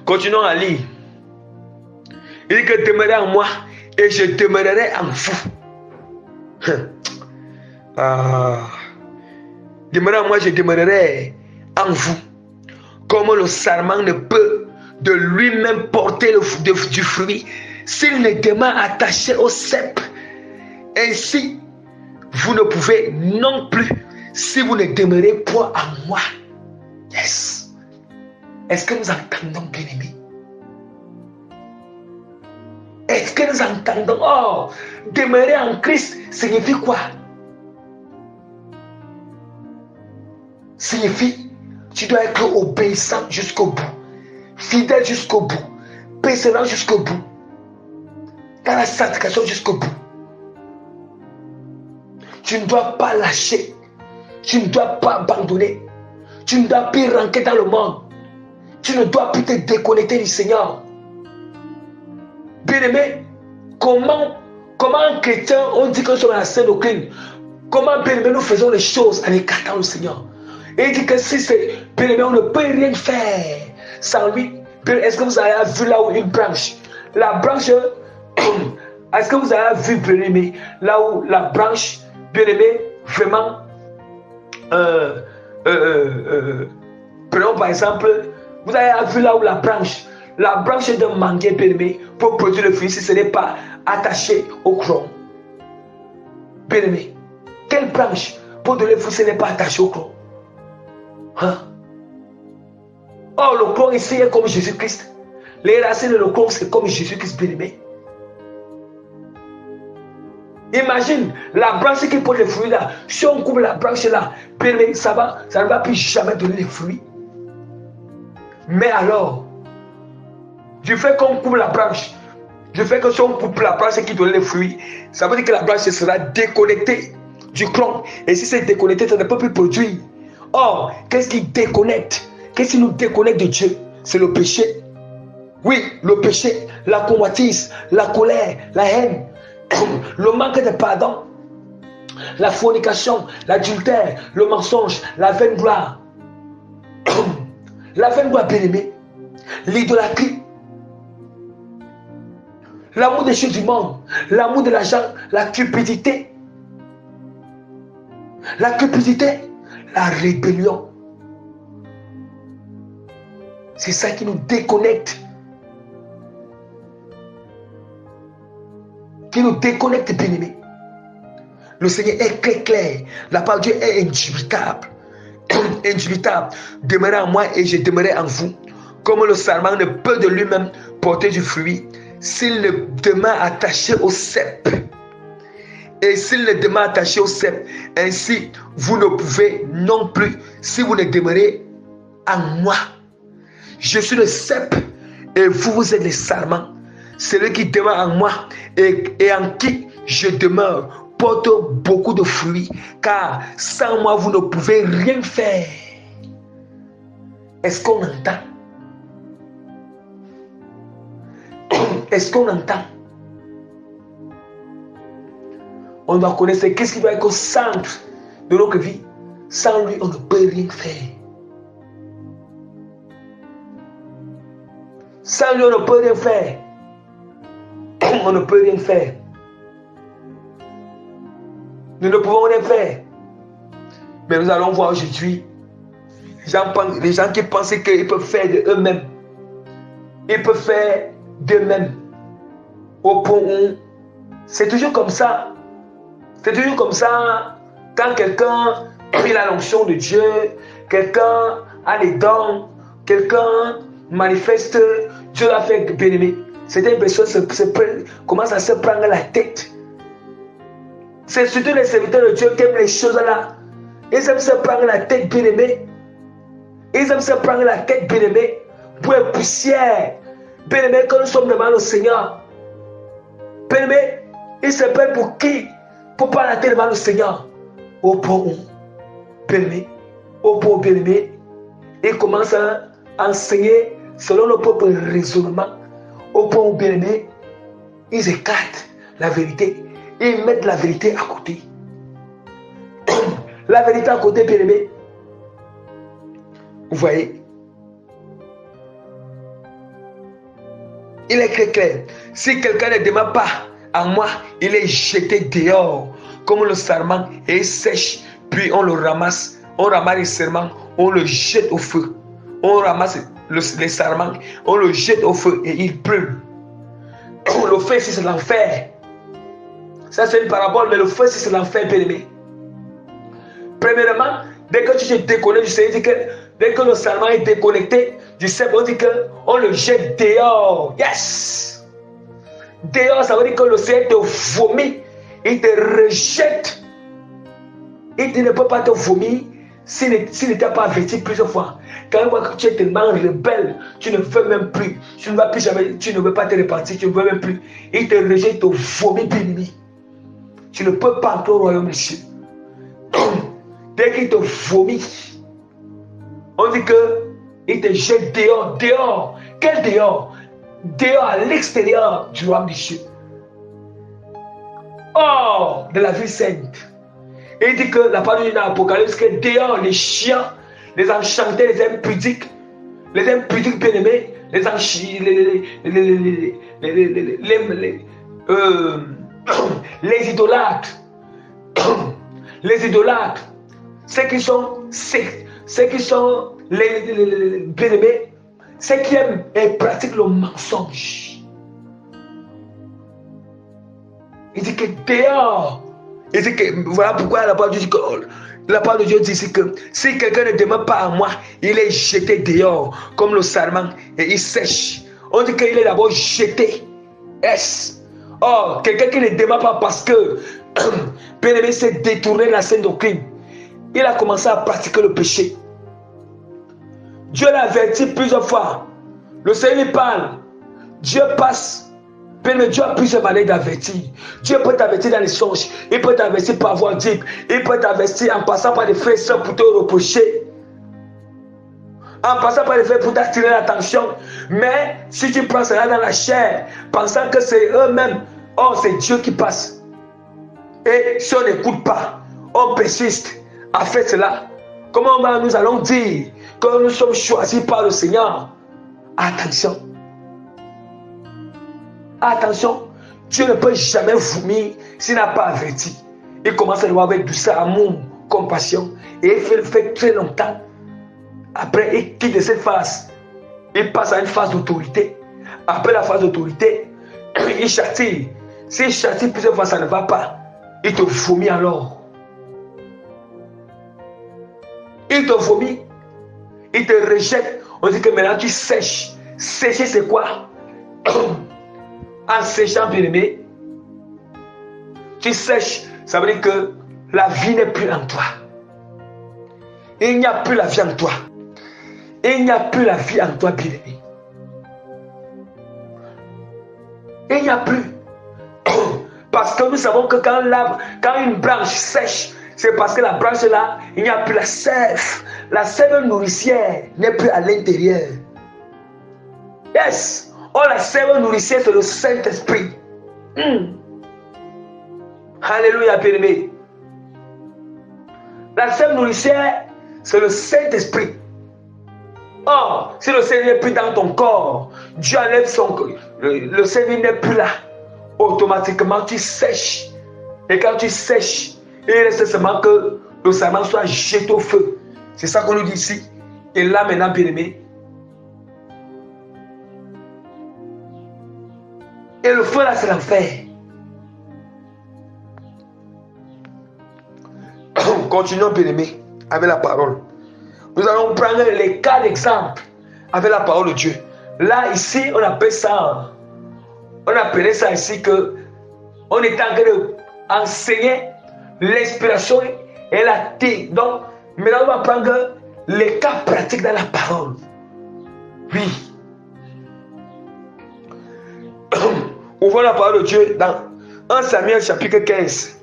Continuons à lire. Il dit que demeurez en moi et je demeurerai en vous. Demeurez en moi, je demeurerai en vous. Comme le sarment ne peut de lui-même porter du fruit s'il ne demeure attaché au cep. Ainsi, vous ne pouvez non plus si vous ne demeurez point en moi. Yes. Est-ce que nous entendons, bien-aimés? Est-ce que nous entendons? Oh, demeurer en Christ signifie quoi? Signifie, tu dois être obéissant jusqu'au bout, fidèle jusqu'au bout, persévérant jusqu'au bout, dans la sanctification jusqu'au bout. Tu ne dois pas lâcher, tu ne dois pas abandonner, tu ne dois plus rentrer dans le monde, tu ne dois plus te déconnecter du Seigneur. Bien-aimé, comment un chrétien, on dit que nous sommes à la scène doctrine, comment, bien-aimé, nous faisons les choses en écartant le Seigneur? Et il dit que si c'est bien-aimé, on ne peut rien faire sans lui. Est-ce que vous avez vu là où une branche, la branche, est-ce que vous avez vu, bien-aimé, là où la branche, bien-aimé, vraiment, prenons par exemple, vous avez vu là où la branche d'un manguier, bien-aimé, pour produire le fruit, si ce n'est pas attaché au cron. Bien-aimé, quelle branche pour donner le fruit, ce n'est pas attaché au cron? Hein? Oh, le clone ici est comme Jésus-Christ. Les racines de le clone, c'est comme Jésus-Christ, bien-aimé. Imagine la branche qui porte les fruits là. Si on coupe la branche là, bien-aimé, ça ne va plus jamais donner les fruits. Mais alors, du fait qu'on coupe la branche, du fait que si on coupe la branche qui donne les fruits, ça veut dire que la branche sera déconnectée du clone. Et si c'est déconnecté, ça ne peut plus produire. Or, qu'est-ce qui déconnecte? Qu'est-ce qui nous déconnecte de Dieu? C'est le péché. Oui, le péché, la convoitise, la colère, la haine, le manque de pardon, la fornication, l'adultère, le mensonge, la vaine gloire. La vaine gloire, bien-aimé, l'idolâtrie, l'amour des choses du monde, l'amour de l'argent, la cupidité, la rébellion. C'est ça qui nous déconnecte. Qui nous déconnecte, bien-aimé. Le Seigneur est très clair. La parole de Dieu est indubitable. Indubitable. Demeurez en moi et je demeurerai en vous. Comme le sarment ne peut de lui-même porter du fruit s'il ne demeure attaché au cep. Et s'il ne demeure attaché au cep, ainsi vous ne pouvez non plus si vous ne demeurez en moi. Je suis le cep et vous êtes les sarments. Celui qui demeure en moi et en qui je demeure porte beaucoup de fruits, car sans moi vous ne pouvez rien faire. Est-ce qu'on entend? Est-ce qu'on entend? On doit connaître qu'est-ce qui doit être au centre de notre vie. Sans lui, on ne peut rien faire. Sans lui, on ne peut rien faire. On ne peut rien faire. Nous ne pouvons rien faire. Mais nous allons voir aujourd'hui les gens qui pensaient qu'ils peuvent faire d'eux-mêmes. Ils peuvent faire d'eux-mêmes. Au point où c'est toujours comme ça. C'est toujours comme ça. Quand quelqu'un a l'onction de Dieu, quelqu'un a les dons, quelqu'un manifeste, Dieu l'a fait bien-aimé. Certaines personnes commencent à se prendre la tête. C'est surtout les serviteurs de Dieu qui aiment les choses-là. Ils aiment se prendre la tête, bien-aimé. Ils aiment se prendre la tête, bien-aimé, pour être poussière. Bien-aimé, quand nous sommes devant le Seigneur, bien-aimé, ils se prennent pour qui? Pour pas la tête devant le Seigneur. Au point où, bien-aimé, au point où, bien-aimé, ils commencent à enseigner selon leur propre raisonnement. Au point où, bien-aimé, ils écartent la vérité. Ils mettent la vérité à côté. La vérité à côté, bien-aimé. Vous voyez? Il est très clair. Si quelqu'un ne demeure pas en moi, il est jeté dehors comme le sarment et il sèche. Puis on le ramasse. On ramasse les sarments. On le jette au feu. On ramasse les sarments. On le jette au feu et il brûle. Le feu, c'est l'enfer. Ça, c'est une parabole, mais le feu, c'est l'enfer, bien-aimé. Premièrement, dès que tu te déconnectes du Seigneur, dès que le sarment est déconnecté du Seigneur, on dit qu'on le jette dehors. Yes! Dehors, ça veut dire que le Seigneur te vomit. Il te rejette. Il ne peut pas te vomir s'il n'était pas averti plusieurs fois. Quand il voit que tu es tellement rebelle, tu ne veux même plus. Tu ne vas plus jamais, tu ne veux pas te répartir, tu ne veux même plus. Il te rejette, il te vomit, bien-aimé. Tu ne peux pas entrer au royaume des cieux. Dès qu'il te vomit, on dit qu'il te jette dehors. Dehors. Quel dehors? Dehors à l'extérieur du royaume des cieux. Hors de la vie sainte. Et il dit que la parole de l'Apocalypse, que dehors les chiens, les enchantés, les impudiques bien-aimés, les idolâtres, ceux qui sont les bien-aimés, ceux qui aiment et pratiquent le mensonge. Il dit que dehors, il dit que voilà pourquoi la parole de Dieu dit ici que si quelqu'un ne demeure pas en moi, il est jeté dehors comme le sarment et il sèche. On dit qu'il est d'abord jeté. Or, quelqu'un qui ne demeure pas parce que bien-aimé s'est détourné de la scène de crime, il a commencé à pratiquer le péché. Dieu l'a averti plusieurs fois. Le Seigneur lui parle. Dieu passe Bien, Dieu a plusieurs manières d'avertir. Dieu peut t'avertir dans les songes. Il peut t'avertir par voie dite. Il peut t'avertir en passant par des frères et sœurs pour te reprocher. En passant par les frères pour t'attirer l'attention. Mais si tu prends cela dans la chair, pensant que c'est eux-mêmes, oh, c'est Dieu qui passe. Et si on n'écoute pas, on persiste à faire cela, comment nous allons dire que nous sommes choisis par le Seigneur? Attention. Attention, Dieu ne peut jamais vomir s'il n'a pas averti. Il commence à le voir avec douceur, amour, compassion. Et il fait le fait très longtemps. Après, il quitte de cette phase. Il passe à une phase d'autorité. Après la phase d'autorité, il châtie. S'il châtie plusieurs fois, ça ne va pas. Il te vomit alors. Il te vomit. Il te rejette. On dit que maintenant tu sèches. Sécher, c'est quoi? En séchant, bien aimé, tu sèches. Ça veut dire que la vie n'est plus en toi. Il n'y a plus la vie en toi. Il n'y a plus la vie en toi, bien aimé. Il n'y a plus. Parce que nous savons que quand une branche sèche, c'est parce que la branche là, il n'y a plus la sève. La sève nourricière n'est plus à l'intérieur. Yes. Oh, la sève nourricière, c'est le Saint-Esprit. Alléluia, bien-aimé. La sève nourricière, c'est le Saint-Esprit. Oh, si le Seigneur n'est plus dans ton corps, Dieu enlève son corps, le Seigneur n'est plus là. Automatiquement, tu sèches. Et quand tu sèches, il reste seulement que le serment soit jeté au feu. C'est ça qu'on nous dit ici. Et là, maintenant, bien-aimé, et le feu là, c'est l'enfer. Continuons, bien-aimé, avec la parole. Nous allons prendre les cas d'exemple avec la parole de Dieu. Là, ici, on appelle ça, on appelait ça ici que on est en train d'enseigner l'inspiration et la théorie. Donc, maintenant, on va prendre les cas pratiques dans la parole. Oui. Ouvrons la parole de Dieu dans 1 Samuel chapitre 15.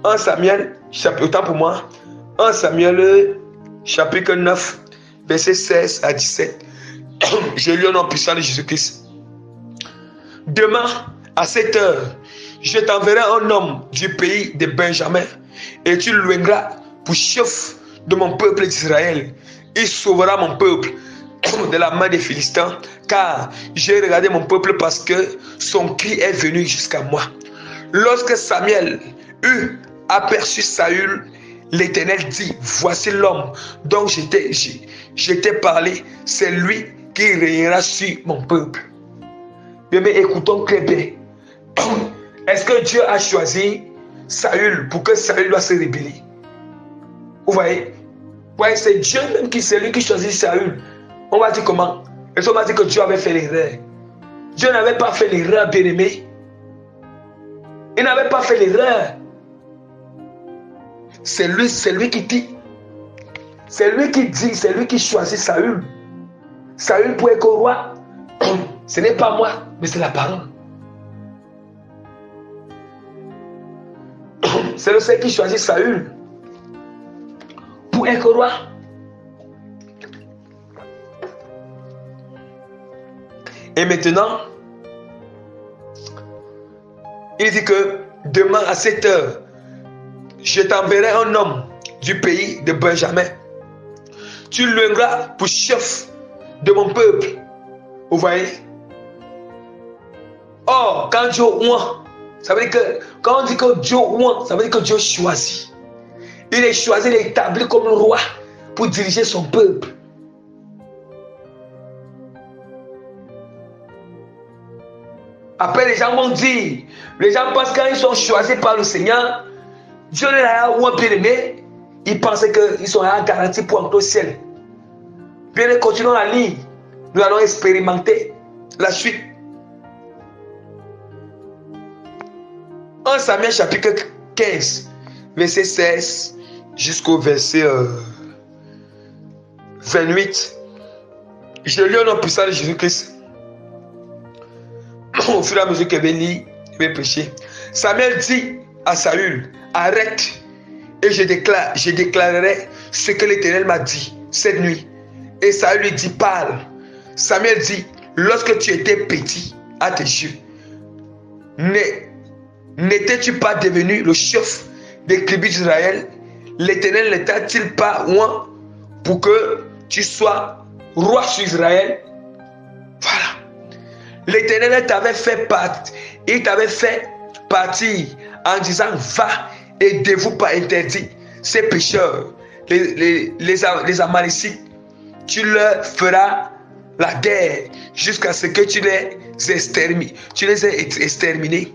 1 Samuel, autant pour moi, 1 Samuel chapitre 9, verset 16 à 17. J'ai lu au nom puissant de Jésus-Christ. Demain, à cette heure, je t'enverrai un homme du pays de Benjamin, et tu le mèneras pour chef de mon peuple d'Israël. Il sauvera mon peuple de la main des Philistins, car j'ai regardé mon peuple parce que son cri est venu jusqu'à moi. Lorsque Samuel eut aperçu Saül, l'Éternel dit: voici l'homme dont je t'ai parlé, c'est lui qui régnera sur mon peuple. Mais écoutons très bien. Est-ce que Dieu a choisi Saül pour que Saül doit se rébeller? Vous voyez? Ouais, c'est Dieu même c'est lui qui choisit Saül. On va dire comment? Et on va dire que Dieu avait fait l'erreur. Dieu n'avait pas fait l'erreur, bien-aimé. Il n'avait pas fait l'erreur. C'est lui qui dit. C'est lui qui dit, c'est lui qui choisit Saül. Saül pour être roi, ce n'est pas moi, mais c'est la parole. C'est le Seigneur qui choisit Saül pour être roi. Et maintenant, il dit que demain à 7 heures, je t'enverrai un homme du pays de Benjamin. Tu le mèneras pour chef de mon peuple. Vous voyez? Or, quand Dieu oint, ça veut dire que quand on dit que Dieu oint, ça veut dire que Dieu choisit. Il est choisi, il est établi comme le roi pour diriger son peuple. Après, les gens vont dire, les gens pensent quand ils sont choisis par le Seigneur, Dieu les a ou un bien-aimé, ils pensaient qu'ils sont garantis pour entrer au ciel. Bien, continuons la ligne. Nous allons expérimenter la suite. 1 Samuel chapitre 15, verset 16 jusqu'au verset 28. Je lis au nom puissant de Jésus-Christ. au fur et à mesure que je vais lire, je vais prêcher. Samuel dit à Saül, arrête et je déclarerai ce que l'Éternel m'a dit cette nuit. Et Saül lui dit, parle. Samuel dit, lorsque tu étais petit à tes yeux, n'étais-tu pas devenu le chef des tribus d'Israël? L'Éternel ne t'a-t-il pas oint pour que tu sois roi sur Israël? Voilà. L'Éternel t'avait fait partir, il t'avait fait partir en disant, va et dévoue par interdit ces pécheurs, les Amalécites. Tu leur feras la guerre jusqu'à ce que tu les aies exterminés.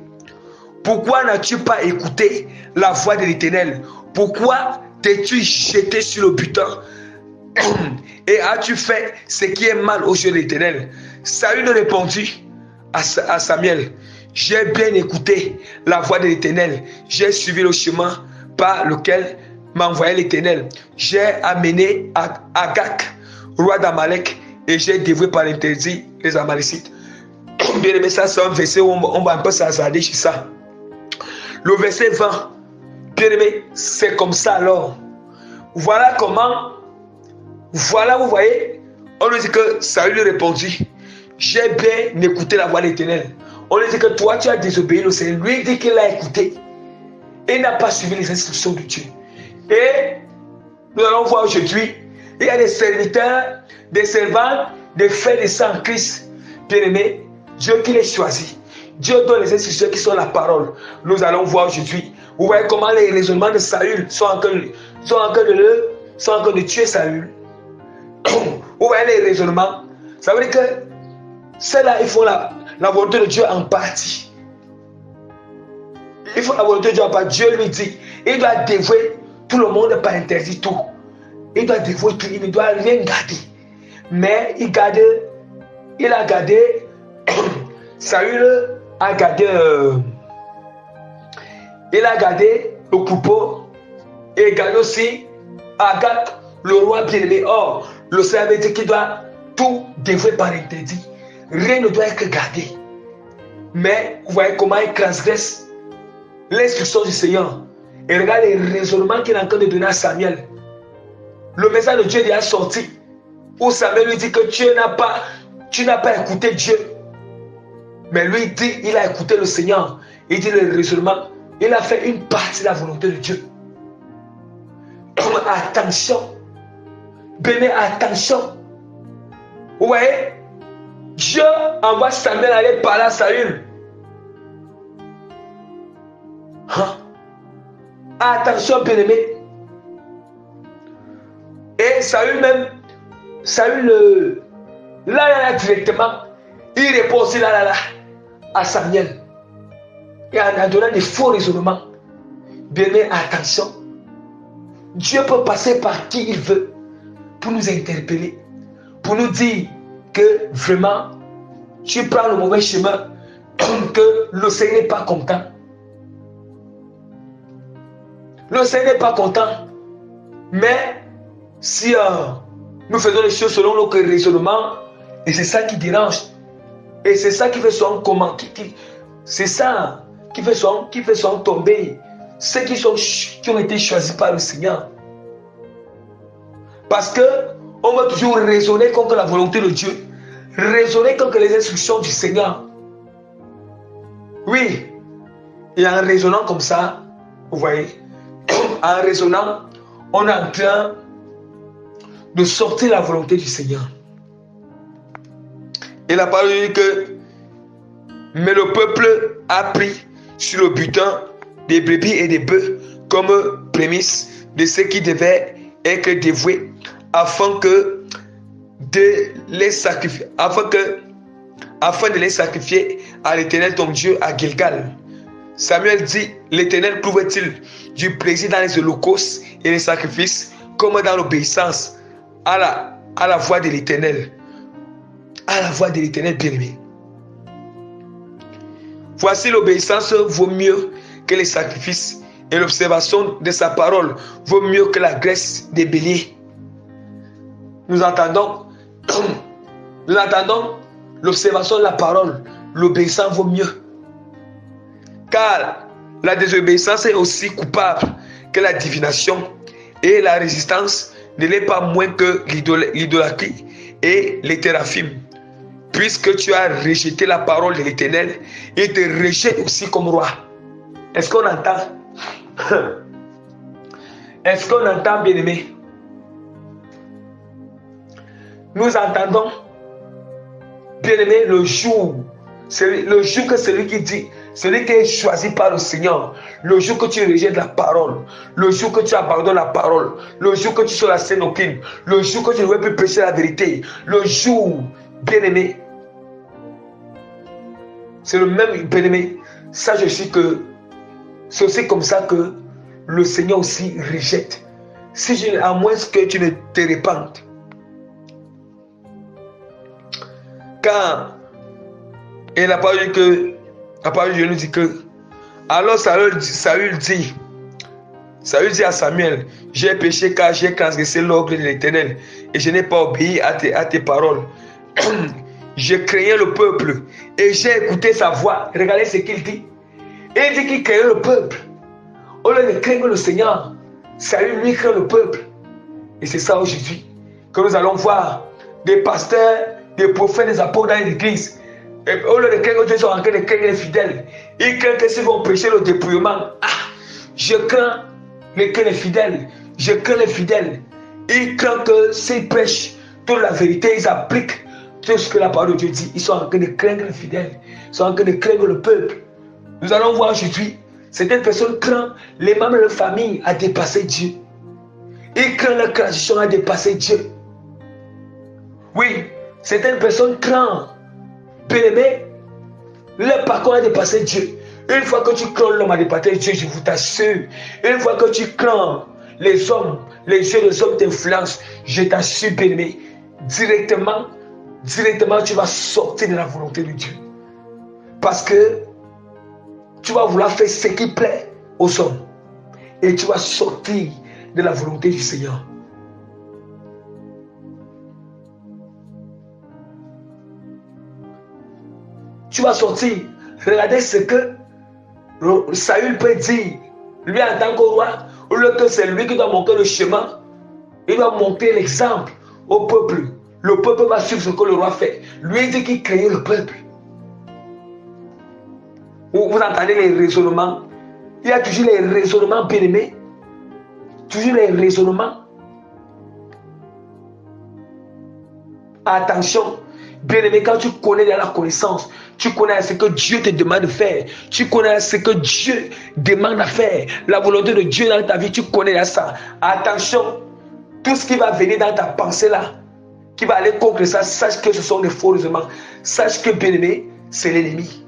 Pourquoi n'as-tu pas écouté la voix de l'Éternel? Pourquoi t'es-tu jeté sur le butin et as-tu fait ce qui est mal aux yeux de l'Éternel? Saül répondit à Samuel, j'ai bien écouté la voix de l'Éternel, j'ai suivi le chemin par lequel m'a envoyé l'Éternel. J'ai amené Agag, roi d'Amalek, et j'ai dévoué par interdit les Amalécites. Bien aimé, ça c'est un verset où on va un peu s'attarder sur ça. Le verset 20, bien aimé, c'est comme ça alors. Voilà comment, voilà, vous voyez, on nous dit que Saül lui répondit, j'ai bien écouté la voix de l'Éternel. On lui dit que toi tu as désobéi au Seigneur. Lui dit qu'il a écouté et n'a pas suivi les instructions de Dieu. Et nous allons voir aujourd'hui, il y a des serviteurs, des servants, des frères et sœurs en Christ. Bien aimé, Dieu qui les choisit. Dieu donne les instructions qui sont la parole. Nous allons voir aujourd'hui. Vous voyez comment les raisonnements de Saül sont en train de tuer Saül. Vous voyez les raisonnements. Ça veut dire que ceux-là, ils font la volonté de Dieu en partie. Il faut la volonté de Dieu en partie. Dieu lui dit, il doit dévouer tout le monde par interdit tout. Il doit dévouer tout, il ne doit rien garder. Mais il a gardé, Saül a gardé, il a gardé le coupeau et gardé aussi Agag, le roi bien-aimé. Or, le Seigneur avait dit qu'il doit tout dévouer par interdit. Rien ne doit être gardé. Mais vous voyez comment il transgresse l'instruction du Seigneur. Et regardez les raisonnements qu'il est en train de donner à Samuel. Le message de Dieu est sorti. Où Samuel lui dit que tu n'as pas écouté Dieu. Mais lui dit, il a écouté le Seigneur. Il dit le raisonnement. Il a fait une partie de la volonté de Dieu. Attention. Béné, attention. Vous voyez, Dieu envoie Samuel aller parler à Saül. Hein? Attention, bien-aimé. Et Saül même, là directement, il répond aussi là à Samuel. Et en donnant des faux raisonnements. Bien-aimé, attention. Dieu peut passer par qui il veut pour nous interpeller, pour nous dire que vraiment, tu prends le mauvais chemin, que le Seigneur n'est pas content. Le Seigneur n'est pas content. Mais si nous faisons les choses selon nos raisonnements, et c'est ça qui dérange, et c'est ça qui fait souvent c'est ça qui fait souvent tomber ceux qui ont été choisis par le Seigneur. Parce que on va toujours raisonner contre la volonté de Dieu, raisonner contre les instructions du Seigneur. Oui, et en raisonnant comme ça, vous voyez, en raisonnant, on est en train de sortir la volonté du Seigneur. Et la parole dit que, mais le peuple a pris sur le butin des brebis et des bœufs comme prémisse de ce qui devait être dévoué, afin de les sacrifier à l'Éternel ton Dieu à Gilgal. Samuel dit, l'Éternel trouve-t-il du plaisir dans les holocaustes et les sacrifices comme dans l'obéissance à la voix de l'Éternel? À la voix de l'Éternel bien-aimé. Voici, l'obéissance vaut mieux que les sacrifices, et l'observation de sa parole vaut mieux que la graisse des béliers. Nous entendons l'observation de la parole, l'obéissance vaut mieux. Car la désobéissance est aussi coupable que la divination, et la résistance ne l'est pas moins que l'idolâtrie et les théraphim. Puisque tu as rejeté la parole de l'Éternel, il te rejette aussi comme roi. Est-ce qu'on entend? Est-ce qu'on entend, bien-aimé? Nous entendons, bien-aimé, le jour que celui qui dit, celui qui est choisi par le Seigneur, le jour que tu rejettes la parole, le jour que tu abandonnes la parole, le jour que tu sois la scène aucune, le jour que tu ne veux plus prêcher la vérité, le jour, bien-aimé, c'est le même, bien-aimé, ça je sais que c'est aussi comme ça que le Seigneur aussi rejette. À moins que tu ne te répandes. Car et la parole de Dieu nous dit que alors Saül dit à Samuel, j'ai péché car j'ai transgressé l'ordre de l'Éternel et je n'ai pas obéi à tes paroles. Je craignais le peuple et j'ai écouté sa voix. Regardez ce qu'il dit. Il dit qu'il craignait le peuple. Au lieu de craindre le Seigneur, Saül lui craint le peuple. Et c'est ça aujourd'hui que nous allons voir des pasteurs, des prophètes, des apôtres dans l'église. Au lieu de craindre Dieu, ils sont en train de craindre les fidèles. Ils craignent que s'ils vont prêcher le dépouillement. Je crains les fidèles. Je crains les fidèles. Ils craignent que s'ils prêchent toute la vérité, ils appliquent tout ce que la parole de Dieu dit. Ils sont en train de craindre les fidèles. Ils sont en train de craindre le peuple. Nous allons voir aujourd'hui, certaines personnes craignent les membres de leur famille à dépasser Dieu. Ils craignent leur tradition à dépasser Dieu. Oui, certaines personnes craignent, bien-aimé, leur parcours à dépasser Dieu. Une fois que tu crains l'homme à dépasser Dieu, je vous t'assure, une fois que tu crains les hommes, les yeux des hommes t'influencent, je t'assure, bien-aimé, directement, tu vas sortir de la volonté de Dieu. Parce que tu vas vouloir faire ce qui plaît aux hommes. Et tu vas sortir de la volonté du Seigneur. Tu vas sortir. Regardez ce que Saül peut dire. Lui en tant que roi, au lieu que c'est lui qui doit montrer le chemin, il doit montrer l'exemple au peuple. Le peuple va suivre ce que le roi fait. Lui il dit qu'il craignait le peuple. Vous entendez les raisonnements? Il y a toujours les raisonnements, bien-aimés. Toujours les raisonnements. Attention, bien-aimé, quand tu connais de la connaissance, tu connais ce que Dieu te demande de faire, tu connais ce que Dieu demande à faire, la volonté de Dieu dans ta vie, tu connais ça. Attention, tout ce qui va venir dans ta pensée là, qui va aller contre ça, sache que ce sont des faux raisonnements. Sache que, bien-aimé, c'est l'ennemi.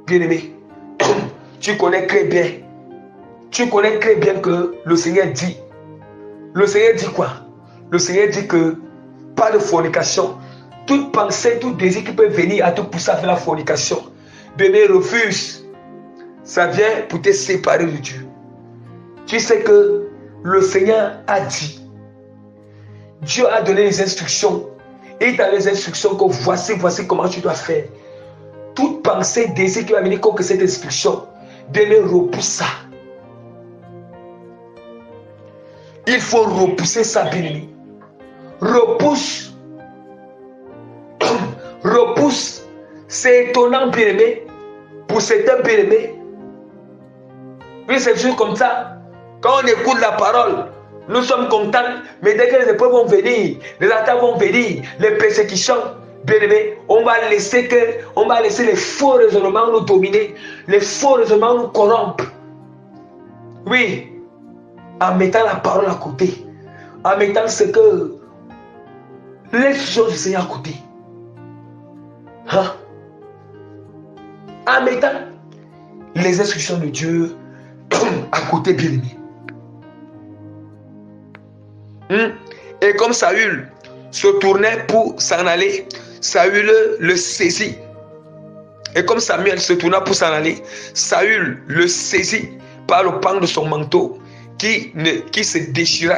Bien-aimé, tu connais très bien. Tu connais très bien que le Seigneur dit. Le Seigneur dit quoi? Le Seigneur dit que pas de fornication. Toute pensée, tout désir qui peut venir à te pousser à faire la fornication. Bien-aimé, refuse. Ça vient pour te séparer de Dieu. Tu sais que le Seigneur a dit. Dieu a donné les instructions. Et il t'a donné les instructions que voici comment tu dois faire. Toute pensée, désir qui va venir contre cette instruction, bien-aimé, repousse ça. Il faut repousser ça, bien-aimé. Repousse. Repousse. C'est étonnant, bien-aimé. Pour certains, bien-aimés. Oui, c'est juste comme ça. Quand on écoute la parole, nous sommes contents. Mais dès que les épreuves vont venir, les attaques vont venir, les persécutions, bien-aimé, on va laisser les faux raisonnements nous dominer. Les faux raisonnements nous corrompre. Oui. En mettant la parole à côté. En mettant ce que les choses du Seigneur à côté. Hein? En mettant les instructions de Dieu à côté, bien-aimé. Et comme Saül se tournait pour s'en aller, Saül le saisit. Et comme Samuel se tourna pour s'en aller, Saül le saisit par le pan de son manteau qui se déchira.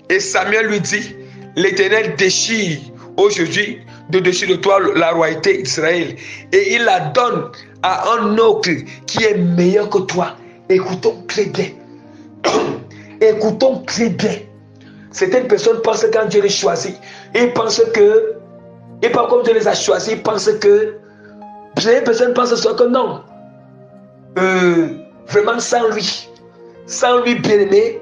Et Samuel lui dit, l'Éternel déchire aujourd'hui de dessus de toi la royauté d'Israël. Et il la donne à un autre qui est meilleur que toi. Écoutons très bien. Écoutons très bien. Certaines personnes pensent que quand Dieu les choisit, ils pensent que, et pas comme Dieu les a choisis, ils pensent que, certaines personnes pensent que non. Vraiment sans lui bien-aimé,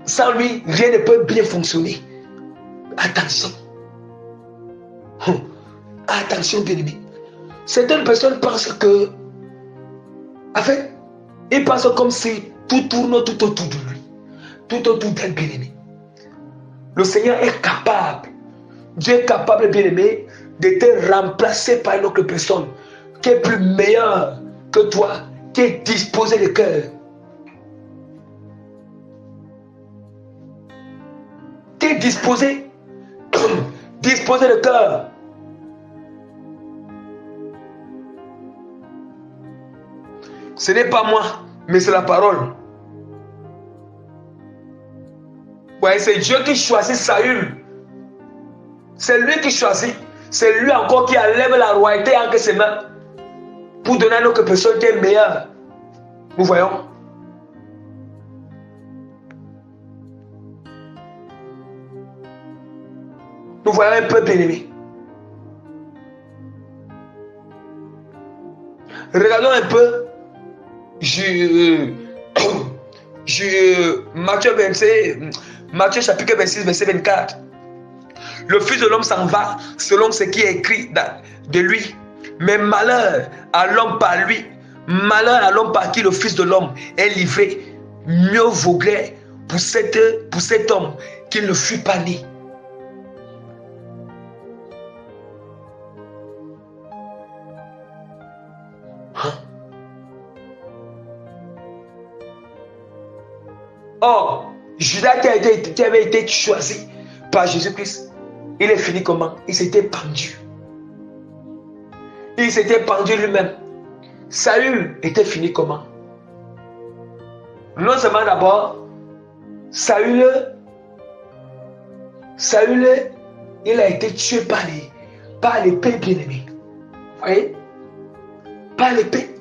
sans lui, rien ne peut bien fonctionner. Attention. Attention, bien-aimé. Certaines personnes pensent que, en fait, ils pensent comme si tout tourne tout autour de lui, tout autour d'un bien-aimé. Le Seigneur est capable, Dieu est capable, bien-aimé, de te remplacer par une autre personne qui est plus meilleure que toi, qui est disposée de cœur. Qui est disposé de cœur. Ce n'est pas moi, mais c'est la parole. Ouais, c'est Dieu qui choisit Saül. C'est lui qui choisit. C'est lui encore qui enlève la royauté entre ses mains pour donner à une autre personne qui est meilleure. Nous voyons. Nous voyons un peu, bien-aimé. Regardons un peu Matthieu chapitre 26, verset 24. Le Fils de l'homme s'en va selon ce qui est écrit de lui. Mais malheur à l'homme par lui, malheur à l'homme par qui le Fils de l'homme est livré. Mieux vaudrait pour cet homme qu'il ne fût pas né. Or, Judas qui avait été choisi par Jésus-Christ, il est fini comment? Il s'était pendu. Il s'était pendu lui-même. Saül était fini comment? Non seulement d'abord, Saül, il a été tué par l'épée, bien-aimé. Vous voyez? Par l'épée.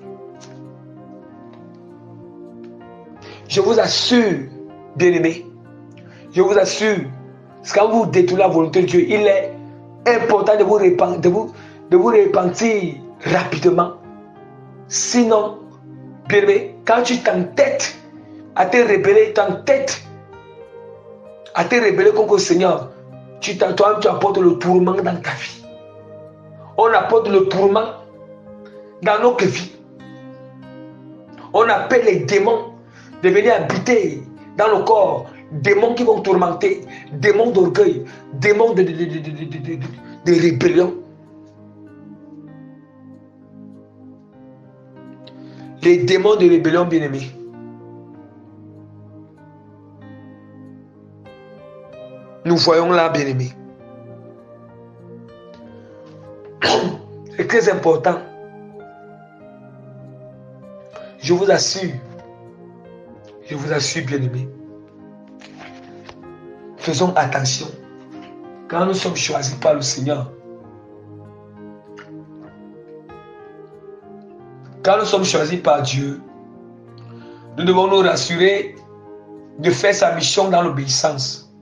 Je vous assure, bien-aimé, je vous assure, quand vous détournez la volonté de Dieu, il est important de vous repentir rapidement. Sinon, bien-aimé, quand tu t'entêtes à te rebeller, contre le Seigneur, toi-même tu apportes le tourment dans ta vie. On apporte le tourment dans notre vie. On appelle les démons de venir habiter dans le corps, démons qui vont tourmenter, démons d'orgueil, démons de rébellion. Les démons de rébellion, bien-aimés. Nous voyons là, bien-aimés. C'est très important. Je vous assure, bien-aimés. Faisons attention. Quand nous sommes choisis par le Seigneur, quand nous sommes choisis par Dieu, nous devons nous rassurer de faire sa mission dans l'obéissance,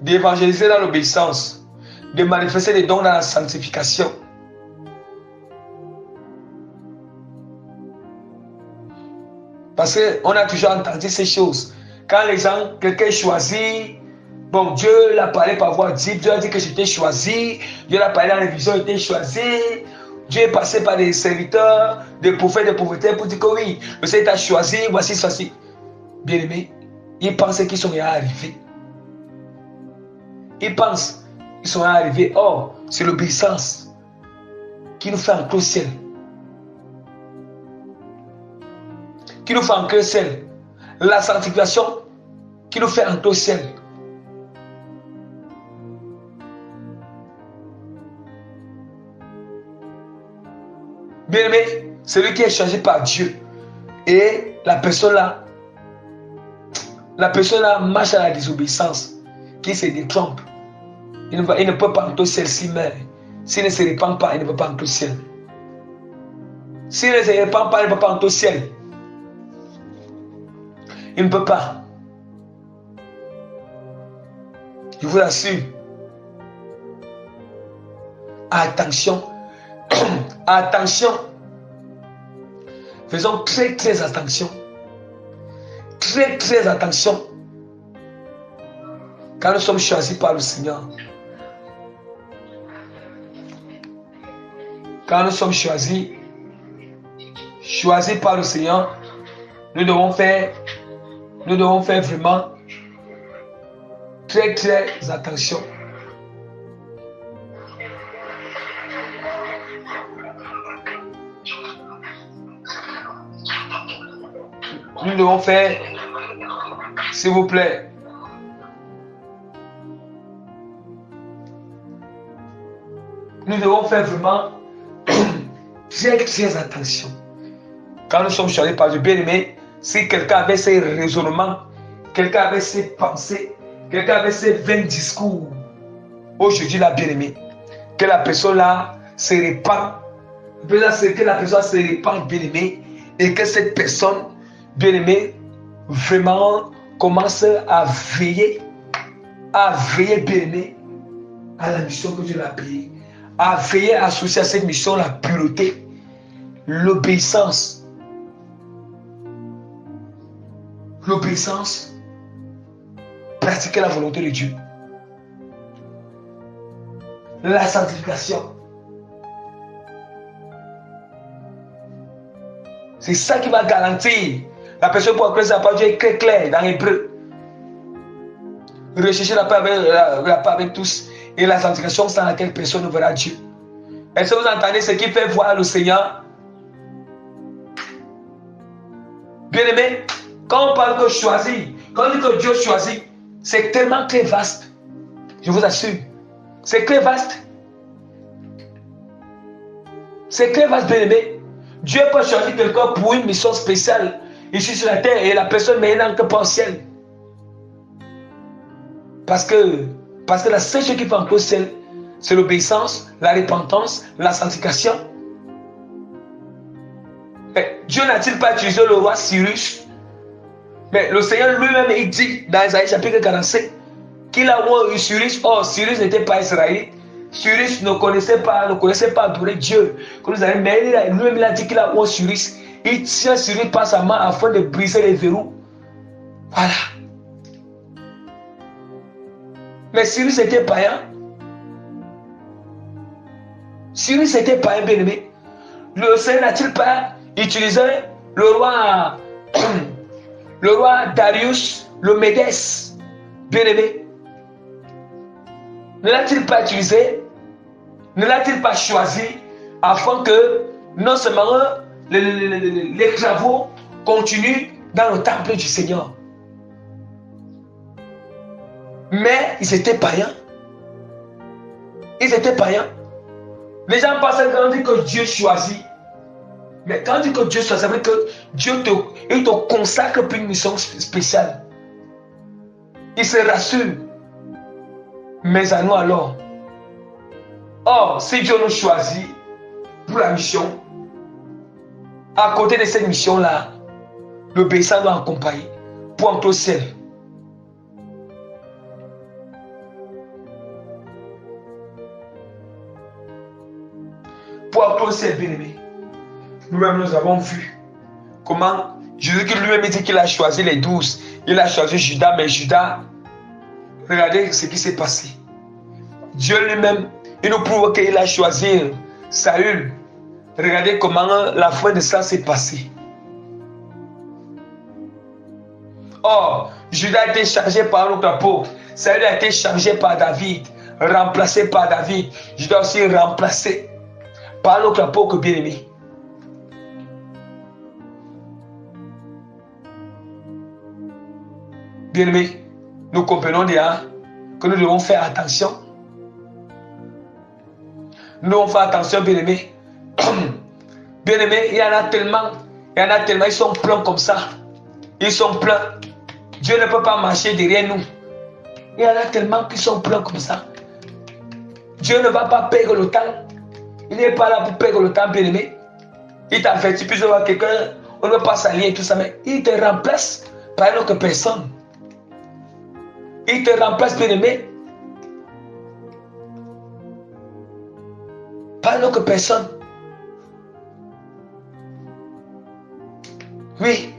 d'évangéliser dans l'obéissance, de manifester les dons dans la sanctification. Parce qu'on a toujours entendu ces choses. Quand les gens, quelqu'un choisit, bon, Dieu l'a parlé par voie dit, Dieu a dit que j'étais choisi, Dieu l'a parlé dans les visions, j'étais choisi, Dieu est passé par des serviteurs, des prophètes, des prophétesses pour dire que oui, le Seigneur t'a choisi, voici, ceci. Bien aimé, ils pensent qu'ils sont arrivés. Ils pensent qu'ils sont arrivés. Or, c'est l'obéissance qui nous fait entrer au ciel. Qui nous fait entrer au ciel. La sanctification qui nous fait entrer au ciel. Bien aimé, celui qui est choisi par Dieu. Et la personne là marche à la désobéissance, qui se détrompe. Il ne peut pas entrer au ciel s'il meurt. S'il ne se répand pas, il ne peut pas entrer au ciel. S'il ne se répand pas, il ne peut pas entrer au ciel. Il ne peut pas. Je vous assure. Attention. Attention. Faisons très très attention. Très très attention. Quand nous sommes choisis par le Seigneur. Quand nous sommes choisis par le Seigneur, nous devons faire vraiment très très attention. Nous devons faire, s'il vous plaît, nous devons faire vraiment très très attention. Quand nous sommes choisis par Dieu, bien-aimé, si quelqu'un avait ses raisonnements, quelqu'un avait ses pensées, quelqu'un avait ses 20 discours, aujourd'hui là, bien-aimé, que la personne là se répand, que la personne se répand, bien-aimé, et que cette personne, bien-aimé, vraiment commence à veiller, bien-aimé, à la mission que Dieu l'a payée, à veiller à associer à cette mission la pureté, l'obéissance, pratiquer la volonté de Dieu, la sanctification. C'est ça qui va garantir la personne pour que sa parole est très claire dans l'hébreu. Rechercher la paix avec tous et la sanctification sans laquelle personne ne verra Dieu. Est-ce que vous entendez ce qui fait voir le Seigneur? Bien-aimé, quand on parle de choisir, quand on dit que Dieu choisit, c'est tellement très vaste. Je vous assure. C'est très vaste. C'est très vaste, bien-aimé. Dieu peut choisir quelqu'un pour une mission spéciale ici sur la terre et la personne n'est que pas au ciel. Parce que la seule chose qui fait entrer au ciel, c'est l'obéissance, la repentance, la sanctification. Mais Dieu n'a-t-il pas utilisé le roi Cyrus? Mais le Seigneur lui-même, il dit dans Isaïe chapitre 45 qu'il a eu Cyrus. Or, Cyrus n'était pas israélite. Cyrus ne connaissait pas adorer Dieu. Mais lui-même, il a dit qu'il a eu Cyrus. Il tient Cyrus par sa main afin de briser les verrous. Voilà. Mais Cyrus était païen. Cyrus était païen, bien-aimé. Le Seigneur n'a-t-il pas utilisé le roi Darius, le Médès, bien-aimé? Ne l'a-t-il pas utilisé? Ne l'a-t-il pas choisi afin que non seulement les travaux continuent dans le temple du Seigneur? Mais ils étaient païens. Ils étaient païens. Les gens pensent quand on dit que Dieu choisit. Mais quand on dit que Dieu choisit, ça veut dire que Dieu te consacre pour une mission spéciale. Il se rassure. Mais à nous alors. Or, si Dieu nous choisit pour la mission, à côté de cette mission-là, l'obéissance doit accompagner pour entrer au ciel. Pour entrer au ciel, bien-aimé. Nous-mêmes, nous avons vu comment Jésus lui-même dit qu'il a choisi les 12. Il a choisi Judas, mais Judas, regardez ce qui s'est passé. Dieu lui-même, il nous prouve qu'il a choisi Saül. Regardez comment la fin de ça s'est passée. Or, Judas a été chargé par notre apôtre. Saül a été chargé par David, remplacé par David. Judas aussi remplacé par notre apôtre bien-aimé. Bien-aimé, nous comprenons déjà que nous devons faire attention. Nous devons faire attention, bien-aimé. Bien-aimé, il y en a tellement, ils sont pleins comme ça. Ils sont pleins. Dieu ne peut pas marcher derrière nous. Il y en a tellement qui sont pleins comme ça. Dieu ne va pas perdre le temps. Il n'est pas là pour perdre le temps, bien-aimé. Il t'avertit plus voir quelqu'un, on ne veut pas s'allier et tout ça, mais il te remplace par une autre personne. Il te remplace, bien-aimé, par une autre personne. Oui.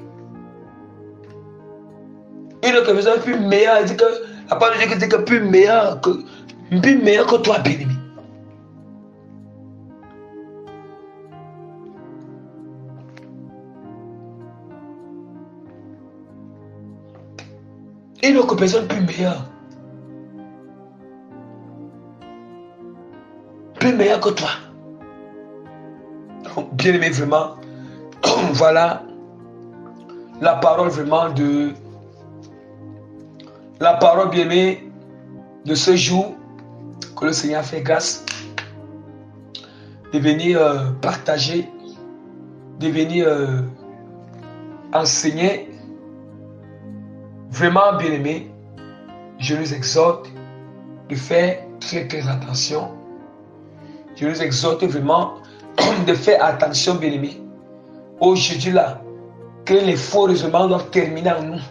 Une autre personne plus meilleure, il dit que la parole de Dieu dit que plus meilleure que toi, bien-aimé. Une autre personne plus meilleure. Plus meilleure que toi. Bien aimé, vraiment. Voilà la parole vraiment de... La parole bien aimée de ce jour que le Seigneur fait grâce de venir partager, de venir enseigner. Vraiment, bien aimé, je nous exhorte de faire très très attention. Je nous exhorte vraiment de faire attention, bien aimé. Aujourd'hui là, que les faux raisonnements doivent terminer en nous.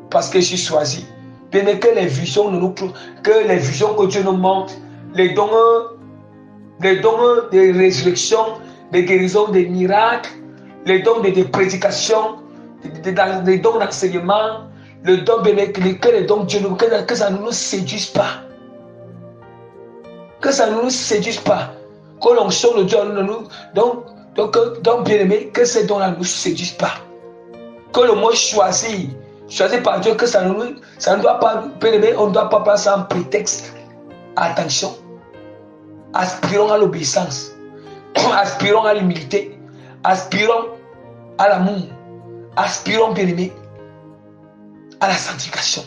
Parce que je suis choisi. Bien aimé, que les visions que Dieu nous montre, les dons de résurrection, de guérison, des miracles, les dons de prédication, les dons d'enseignement, le don bénéfique, que les dons de Dieu, que ça ne nous séduise pas. Que ça ne nous séduise pas. Que l'onction de Dieu, donc bien aimé, que ces dons-là ne nous séduisent pas. Que le mot choisi par Dieu, que ça ne doit pas, bien aimé, on ne doit pas passer en prétexte. Attention. Aspirons à l'obéissance. Aspirons à l'humilité. Aspirons à l'amour. Aspirons, bien aimé, à la sanctification.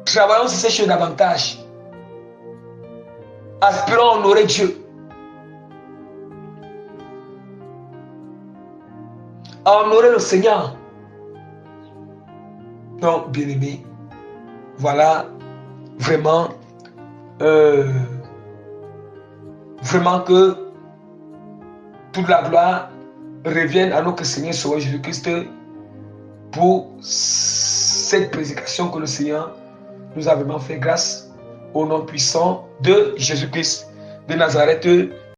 Travaillons sur ces choses davantage. Aspirons à honorer Dieu. À honorer le Seigneur. Donc, bien aimé, voilà vraiment, vraiment que toute la gloire revienne à notre Seigneur Sauveur Jésus-Christ pour cette prédication que le Seigneur nous a vraiment fait grâce au nom puissant de Jésus-Christ de Nazareth.